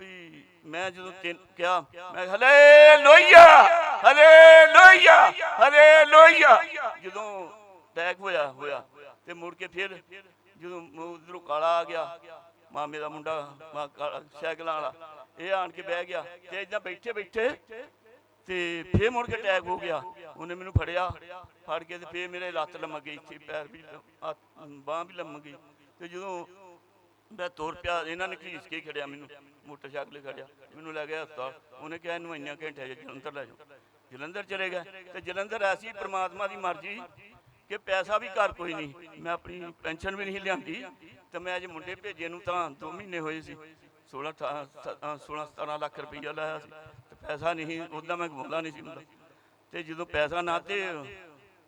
ਵੀ ਮੈਂ ਜਦੋਂ ਕਿਹਾ ਮੈਂ ਹਾਲੇਲੂਇਆ ਹਾਲੇਲੂਇਆ ਹਾਲੇਲੂਇਆ। ਜਦੋਂ ਅਟੈਕ ਹੋਇਆ ਤੇ ਮੁੜ ਕੇ ਫਿਰ ਜਦੋਂ ਉਧਰੋਂ ਕਾਲਾ ਆ ਗਿਆ, ਮਾਮੇ ਦਾ ਮੁੰਡਾ ਸਾਈਕਲਾਂ ਵਾਲਾ, ਇਹ ਆਣ ਕੇ ਬਹਿ ਗਿਆ। ਤੇ ਏਦਾਂ ਬੈਠੇ ਤੇ ਫੇਰ ਮੁੜ ਕੇ ਅਟੈਕ ਹੋ ਗਿਆ। ਉਹਨੇ ਮੈਨੂੰ ਫੜ ਕੇ ਤੇ ਫੇਰ ਮੇਰੇ ਲੱਤ ਲਮਕ ਗਈ, ਇੱਥੇ ਪੈਰ ਵੀ ਬਾਂਹ ਵੀ ਲਮਕ ਗਈ। ਤੇ ਜਦੋਂ ਮੈਂ ਤੁਰ ਪਿਆ, ਇਹਨਾਂ ਨੇ ਘਸੀਟ ਕੇ ਖੜਿਆ ਮੈਨੂੰ, ਮੋਟਰਸਾਈਕਲ ਖੜਿਆ, ਮੈਨੂੰ ਲੈ ਗਿਆ ਹਸਪਤਾਲ। ਉਹਨੇ ਕਿਹਾ ਇਹਨੂੰ ਇੰਨੇ ਘੰਟੇ ਜਲੰਧਰ ਲੈ ਜਾਓ। ਜਲੰਧਰ ਚਲੇ ਗਏ। ਤੇ ਜਲੰਧਰ ਐਸੀ ਪ੍ਰਮਾਤਮਾ ਦੀ ਮਰਜ਼ੀ ਕਿ ਪੈਸਾ ਵੀ ਘਰ ਕੋਈ ਨਹੀਂ, ਮੈਂ ਆਪਣੀ ਪੈਨਸ਼ਨ ਵੀ ਨਹੀਂ ਲਿਆਂਦੀ। ਤੇ ਮੈਂ ਅੱਜ ਮੁੰਡੇ ਭੇਜੇ ਨੂੰ ਤਾਂ 2 ਮਹੀਨੇ ਹੋਏ ਸੀ, 16-17 ਲੱਖ ਰੁਪਈਆ ਲਾਇਆ ਸੀ। ਤੇ ਪੈਸਾ ਨਹੀਂ, ਉੱਦਾਂ ਮੈਂ ਗਵਾਉਂਦਾ ਨਹੀਂ ਸੀ ਹੁੰਦਾ। ਤੇ ਜਦੋਂ ਪੈਸਾ ਨਾ, ਤੇ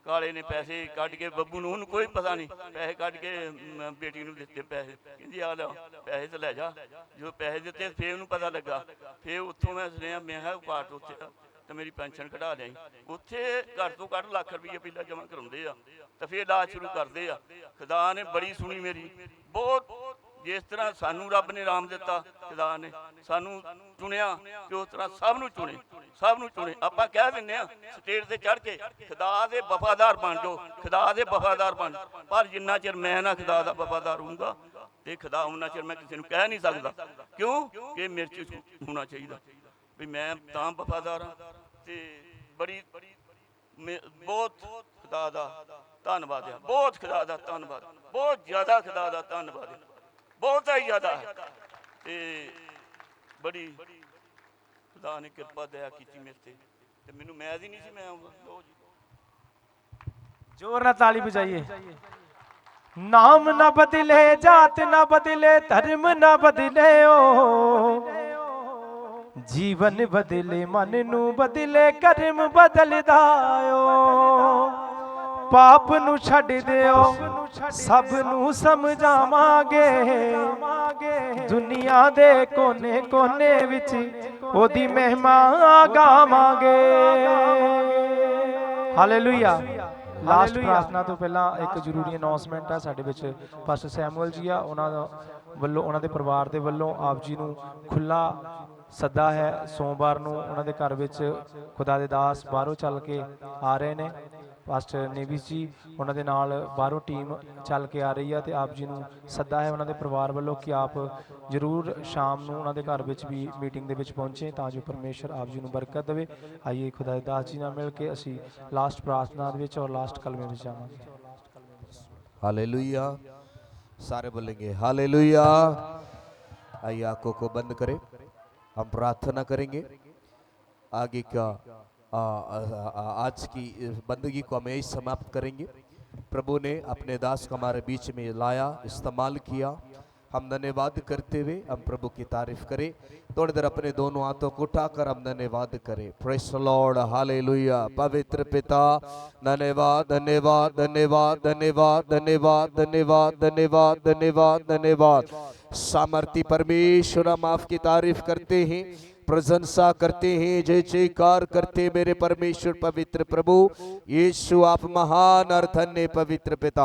ਕਾਲੇ ਨੇ ਪੈਸੇ ਕੱਢ ਕੇ ਬੱਬੂ ਨੂੰ, ਉਹਨੂੰ ਕੋਈ ਪਤਾ ਨਹੀਂ, ਪੈਸੇ ਕੱਢ ਕੇ ਬੇਟੀ ਨੂੰ ਦਿੱਤੇ ਪੈਸੇ। ਕਹਿੰਦੀ ਆ ਲੈ ਪੈਸੇ ਤੇ ਲੈ ਜਾ। ਜਦੋਂ ਪੈਸੇ ਦਿੱਤੇ ਫੇਰ ਉਹਨੂੰ ਪਤਾ ਲੱਗਾ। ਫੇਰ ਉੱਥੋਂ ਮੈਂ ਸੁਣਿਆ, ਮੈਂ ਕਿਹਾ ਕਾਰਡ ਉੱਥੇ ਤੇ ਮੇਰੀ ਪੈਨਸ਼ਨ ਕਢਾ ਲਿਆਈ। ਉੱਥੇ ਘੱਟ ਤੋਂ ਘੱਟ ਲੱਖ ਰੁਪਈਆ ਪਹਿਲਾਂ ਜਮ੍ਹਾਂ ਕਰਾਉਂਦੇ ਆ ਤੇ ਫੇਰ ਇਲਾਜ ਸ਼ੁਰੂ ਕਰਦੇ ਆ। ਖੁਦਾ ਨੇ ਬੜੀ ਸੁਣੀ ਮੇਰੀ ਬਹੁਤ। ਜਿਸ ਤਰ੍ਹਾਂ ਸਾਨੂੰ ਰੱਬ ਨੇ ਆਰਾਮ ਦਿੱਤਾ, ਖੁਦਾ ਨੇ ਸਾਨੂੰ ਚੁਣਿਆ ਕਿ ਉਸ ਤਰ੍ਹਾਂ ਸਭ ਨੂੰ ਚੁਣੇ। ਆਪਾਂ ਕਹਿ ਦਿੰਦੇ ਆ ਸਟੇਜ ਤੇ ਚੜ੍ਹ ਕੇ, ਖੁਦਾ ਦੇ ਵਫਾਦਾਰ ਬਣ ਜਾਓ, ਖੁਦਾ ਦੇ ਵਫਾਦਾਰ ਬਣ। ਪਰ ਜਿੰਨਾ ਚਿਰ ਮੈਂ ਨਾ ਖੁਦਾ ਦਾ ਵਫਾਦਾਰ ਹੋਊਂਗਾ ਤੇ ਖੁਦਾ ਉਹਨਾਂ ਚਿਰ ਮੈਂ ਕਿਸੇ ਨੂੰ ਕਹਿ ਨਹੀਂ ਸਕਦਾ। ਕਿਉਂ? ਕਿ ਮੇਰੇ 'ਚ ਹੋਣਾ ਚਾਹੀਦਾ। ਵੀ ਮੈਂ ਤਾਂ ਵਫਾਦਾਰ ਹਾਂ ਤੇ ਬੜੀ ਬਹੁਤ ਖੁਦਾ ਦਾ ਧੰਨਵਾਦ ਆ, ਬਹੁਤ ਖੁਦਾ ਦਾ ਧੰਨਵਾਦ, ਬਹੁਤ ਜ਼ਿਆਦਾ ਖੁਦਾ ਦਾ ਧੰਨਵਾਦ ਆ, ਬਹੁਤ ਹੀ ਜ਼ਿਆਦਾ ਤੇ ਬੜੀ ਖੁਦਾ ਨੇ ਕਿਰਪਾ ਦਇਆ ਕੀਤੀ ਮੇਰੇ ਤੇ ਮੈਨੂੰ ਮੈਦ ਹੀ ਨਹੀਂ ਸੀ ਮੈਂ ਆਉਂਦਾ। ਲਓ ਜੀ जोर ना ताली बजाइए। नाम ना बदले, जात ना बदले, धर्म ना बदले ओ, जीवन बदले मन नू बदले, कर्म बदलदा ओ। पाप नू छड़ दिओ, सब नू समझावांगे, दुनिया दे कोने कोने विच ओदी महिमा गावांगे। हालेलुया। ਲਾਸਟ ਪ੍ਰਾਰਥਨਾ ਤੋਂ ਪਹਿਲਾਂ ਇੱਕ ਜ਼ਰੂਰੀ ਅਨਾਉਂਸਮੈਂਟ ਹੈ। ਸਾਡੇ ਵਿੱਚ ਪਾਸਟਰ ਸੈਮੂਅਲ ਜੀ ਆ, ਉਹਨਾਂ ਵੱਲੋਂ ਉਹਨਾਂ ਦੇ ਪਰਿਵਾਰ ਦੇ ਵੱਲੋਂ ਆਪ ਜੀ ਨੂੰ ਖੁੱਲਾ ਸੱਦਾ ਹੈ। ਸੋਮਵਾਰ ਨੂੰ ਉਹਨਾਂ ਦੇ ਘਰ ਵਿੱਚ ਖੁਦਾ ਦੇ ਦਾਸ ਬਾਹਰੋਂ ਚੱਲ ਕੇ ਆ ਰਹੇ ਨੇ। ਪਾਸਟਰ ਨੇਵੀਸ ਜੀ ਉਹਨਾਂ ਦੇ ਨਾਲ ਬਾਹਰੋਂ ਟੀਮ ਚੱਲ ਕੇ ਆ ਰਹੀ ਆ ਤੇ ਆਪ ਜੀ ਨੂੰ ਸੱਦਾ ਹੈ ਉਹਨਾਂ ਦੇ ਪਰਿਵਾਰ ਵੱਲੋਂ ਕਿ ਆਪ ਜ਼ਰੂਰ ਸ਼ਾਮ ਨੂੰ ਉਹਨਾਂ ਦੇ ਘਰ ਵਿੱਚ ਵੀ ਮੀਟਿੰਗ ਦੇ ਵਿੱਚ ਪਹੁੰਚੇ ਤਾਂ ਜੋ ਪਰਮੇਸ਼ਰ ਆਪ ਜੀ ਨੂੰ ਬਰਕਤ ਦੇਵੇ। ਆਈਏ ਖੁਦਾ ਦੇ ਦਾਸ ਜੀ ਨਾਲ ਮਿਲ ਕੇ ਅਸੀਂ ਲਾਸਟ ਪ੍ਰਾਰਥਨਾ ਦੇ ਵਿੱਚ ਔਰ ਲਾਸਟ ਕਲਮੇ ਵਿੱਚ ਜਾਵਾਂਗੇ। हालेलुया, सारे बोलेंगे हालेलुया। आइए आंखों को बंद करें, हम प्रार्थना करेंगे। आगे का आज की बंदगी को हम यही समाप्त करेंगे। प्रभु ने अपने दास को हमारे बीच में लाया, इस्तेमाल किया। हम धन्यवाद करते हुए हम प्रभु की तारीफ करें। थोड़ी देर अपने दोनों हाथों को उठाकर हम धन्यवाद करें। Praise the Lord, hallelujah. पवित्र पिता, धन्यवाद धन्यवाद धन्यवाद धन्यवाद धन्यवाद धन्यवाद धन्यवाद धन्यवाद धन्यवाद। सामर्थी परमेश्वर, हम आपकी तारीफ करते हैं, प्रशंसा करते हैं, जय जयकार करते मेरे परमेश्वर पवित्र प्रभु यीशु। आप महान और धन्य पवित्र पिता।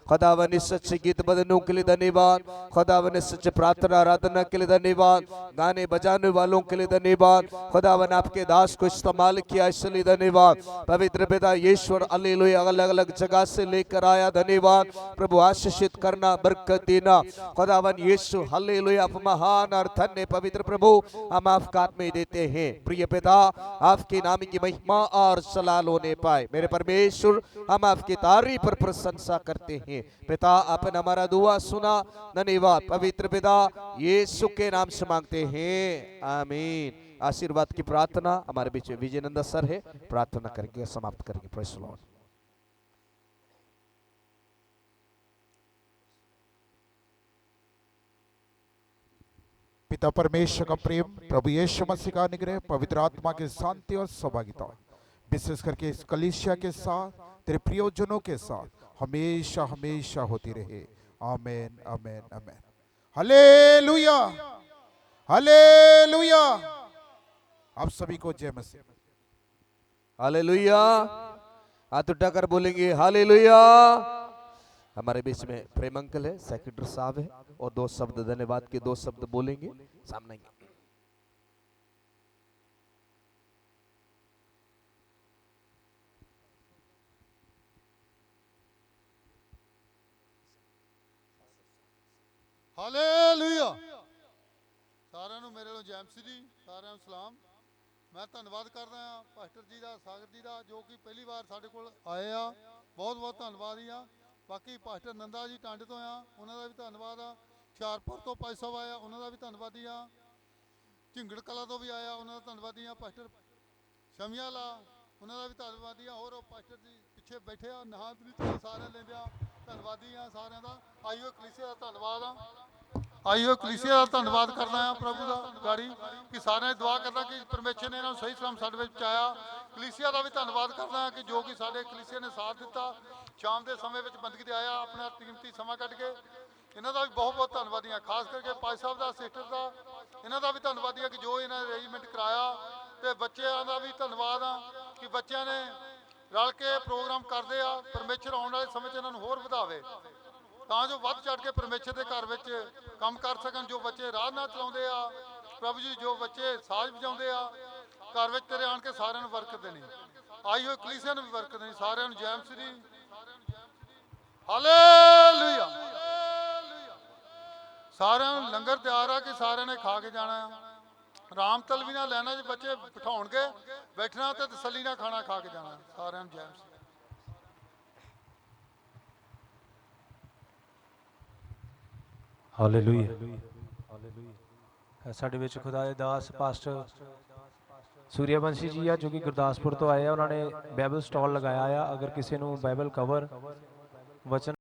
खुदावन इस सच्चे गीत बदनों के लिए धन्यवाद, खुदावन इस सच्चे प्रार्थना आराधना के लिए धन्यवाद, गाने बजाने वालों के लिए धन्यवाद। खुदावन आपके दास को इस्तेमाल किया इसलिए धन्यवाद पवित्र पिता यीशु। हालेलुया। अलग अलग जगह से लेकर आया, धन्यवाद प्रभु। आशीषित करना, बरकत देना खुदावन यीशु। हालेलुया। आप महान और धन्य पवित्र प्रभु, हम आपका में देते हैं। प्रिय पिता, आपके नाम की महिमा और सलाल होने पाए मेरे परमेश्वर। हम आपकी तारीफ पर प्रशंसा करते हैं पिता। आपने हमारा दुआ सुना, धन्यवाद पवित्र पिता यीशु के नाम से मांगते हैं, आमीन। आशीर्वाद की प्रार्थना हमारे बीच विजयनंदा सर है, प्रार्थना करके समाप्त करेंगे। Praise the Lord. पिता परमेश्वर का प्रेम, प्रभु यीशु मसीह का अनुग्रह, पवित्र आत्मा की शांति और सौभाग्यता विशेष करके इस कलीसिया के साथ, तेरे प्रियजनों के साथ हमेशा हमेशा होती रहे। आमीन आमीन आमीन। Hallelujah hallelujah. आप सभी को जय मसीह। हालेलुया। हाथ उठाकर बोलेंगे हालेलुया। हमारे बीच में प्रेम अंकल है, सेक्रेटरी साहब है, और दो शब्द धन्यवाद के दो शब्द बोलेंगे सामने। ਹਾਲੇਲੂਇਆ। ਸਾਰਿਆਂ ਨੂੰ ਮੇਰੇ ਵੱਲੋਂ ਜੈ ਮਸੀਹ ਜੀ, ਸਾਰਿਆਂ ਨੂੰ ਸਲਾਮ। ਮੈਂ ਧੰਨਵਾਦ ਕਰਦਾ ਹਾਂ ਪਾਸਟਰ ਜੀ ਦਾ, ਸਾਗਰ ਜੀ ਦਾ, ਜੋ ਕਿ ਪਹਿਲੀ ਵਾਰ ਸਾਡੇ ਕੋਲ ਆਏ ਆ। ਬਹੁਤ ਬਹੁਤ ਧੰਨਵਾਦ ਹੀ ਆ। ਬਾਕੀ ਪਾਸਟਰ ਨੰਦਾ ਜੀ ਟਾਂਡੇ ਤੋਂ ਆ, ਉਹਨਾਂ ਦਾ ਵੀ ਧੰਨਵਾਦ ਆ। ਹੁਸ਼ਿਆਰਪੁਰ ਤੋਂ ਭਾਈ ਸਾਹਿਬ ਆਇਆ, ਉਹਨਾਂ ਦਾ ਵੀ ਧੰਨਵਾਦੀ ਆ। ਝਿੰਗੜ ਕਲਾ ਤੋਂ ਵੀ ਆਇਆ, ਉਹਨਾਂ ਦਾ ਧੰਨਵਾਦੀ ਆ। ਪਾਸਟਰ ਸ਼ਮੀਆ ਲਾ, ਉਹਨਾਂ ਦਾ ਵੀ ਧੰਨਵਾਦੀ ਆ। ਹੋਰ ਪਾਸਟਰ ਜੀ ਪਿੱਛੇ ਬੈਠੇ ਆ, ਨਾਂ ਵੀ ਸਾਰਿਆਂ ਲੈਂਦੇ ਆ, ਧੰਨਵਾਦੀ ਆ ਸਾਰਿਆਂ ਦਾ। ਆਈਓ ਕਲੀਸਿਆ ਦਾ ਧੰਨਵਾਦ ਆ। ਆਈਓ ਕਲੀਸਿਆ ਦਾ ਧੰਨਵਾਦ ਕਰਦਾ ਆ ਪ੍ਰਭੂ ਦਾ ਗਾੜੀ, ਕਿ ਸਾਰਿਆਂ ਦੀ ਦੁਆ ਕਰਦਾ ਕਿ ਪਰਮੇਸ਼ਰ ਨੇ ਇਹਨਾਂ ਨੂੰ ਸਹੀ ਸਲਾਮ ਸਾਡੇ ਵਿੱਚ ਪਹੁੰਚਾਇਆ। ਕਲੀਸਿਆ ਦਾ ਵੀ ਧੰਨਵਾਦ ਕਰਦਾ ਹਾਂ ਕਿ ਜੋ ਕਿ ਸਾਡੇ ਕਲੀਸਿਆ ਨੇ ਸਾਥ ਦਿੱਤਾ, ਸ਼ਾਮ ਦੇ ਸਮੇਂ ਵਿੱਚ ਬੰਦਗੀ ਤੇ ਆਇਆ, ਆਪਣਾ ਕੀਮਤੀ ਸਮਾਂ ਕੱਢ ਕੇ। ਇਹਨਾਂ ਦਾ ਵੀ ਬਹੁਤ ਬਹੁਤ ਧੰਨਵਾਦੀ ਹਾਂ। ਖਾਸ ਕਰਕੇ ਭਾਈ ਸਾਹਿਬ ਦਾ, ਸਿਸਟਰ ਦਾ, ਇਹਨਾਂ ਦਾ ਵੀ ਧੰਨਵਾਦੀ ਹਾਂ ਕਿ ਜੋ ਇਹਨਾਂ ਨੇ ਅਰੇਂਜਮੈਂਟ ਕਰਾਇਆ। ਤੇ ਬੱਚਿਆਂ ਦਾ ਵੀ ਧੰਨਵਾਦ ਆ ਕਿ ਬੱਚਿਆਂ ਨੇ ਰਲ ਕੇ ਪ੍ਰੋਗਰਾਮ ਕਰਦੇ ਆ। ਪਰਮੇਸ਼ਰ ਆਉਣ ਵਾਲੇ ਸਮੇਂ 'ਚ ਇਹਨਾਂ ਨੂੰ ਹੋਰ ਵਧਾਵੇ, ਤਾਂ ਜੋ ਵੱਧ ਚੜ ਕੇ ਪਰਮੇਸ਼ਰ ਦੇ ਘਰ ਵਿੱਚ ਕੰਮ ਕਰ ਸਕਣ। ਜੋ ਬੱਚੇ ਰਾਹ ਨਾਲ ਚਲਾਉਂਦੇ ਆ ਪ੍ਰਭੂ ਜੀ, ਜੋ ਬੱਚੇ ਸਾਜ਼ ਵਜਾਉਂਦੇ ਆ, ਘਰ ਵਿੱਚ ਤੇਰੇ ਆਣ ਕੇ ਸਾਰਿਆਂ ਨੂੰ ਬਰਕਤ ਦੇਣੀ। ਆਈ ਹੋਈ ਕਲੀਸਿਆ ਨੂੰ ਵੀ ਬਰਕਤ ਦੇਣੀ। ਸਾਰਿਆਂ ਨੂੰ ਜੈ ਮਸੀਹ ਜੀ। ਹਾਲੇਲੂਇਆ। ਸਾਰਿਆਂ ਨੂੰ ਲੰਗਰ ਤਿਆਰ ਆ ਕਿ ਸਾਰਿਆਂ ਨੇ ਖਾ ਕੇ ਜਾਣਾ ਆ। ਆਰਾਮ ਤਲਵੀ ਨਾਲ ਲੈਣਾ ਜੀ, ਬੱਚੇ ਬਿਠਾਉਣਗੇ, ਬੈਠਣਾ ਤੇ ਤਸੱਲੀ ਨਾਲ ਖਾਣਾ ਖਾ ਕੇ ਜਾਣਾ। ਸਾਰਿਆਂ ਨੂੰ ਜੈ ਮਸੀਹ। ਹਾਲੇਲੂਇਆ। ਸਾਡੇ ਵਿੱਚ ਖੁਦਾ ਦੇ ਦਾਸ ਪਾਸਟਰ ਸੂਰਿਆਵੰਸ਼ੀ ਜੀ ਆ, ਜੋ ਕਿ ਗੁਰਦਾਸਪੁਰ ਤੋਂ ਆਏ ਆ। ਉਹਨਾਂ ਨੇ ਬਾਈਬਲ ਸਟਾਲ ਲਗਾਇਆ ਆ। ਅਗਰ ਕਿਸੇ ਨੂੰ ਬਾਈਬਲ ਕਵਰ ਵਚਨ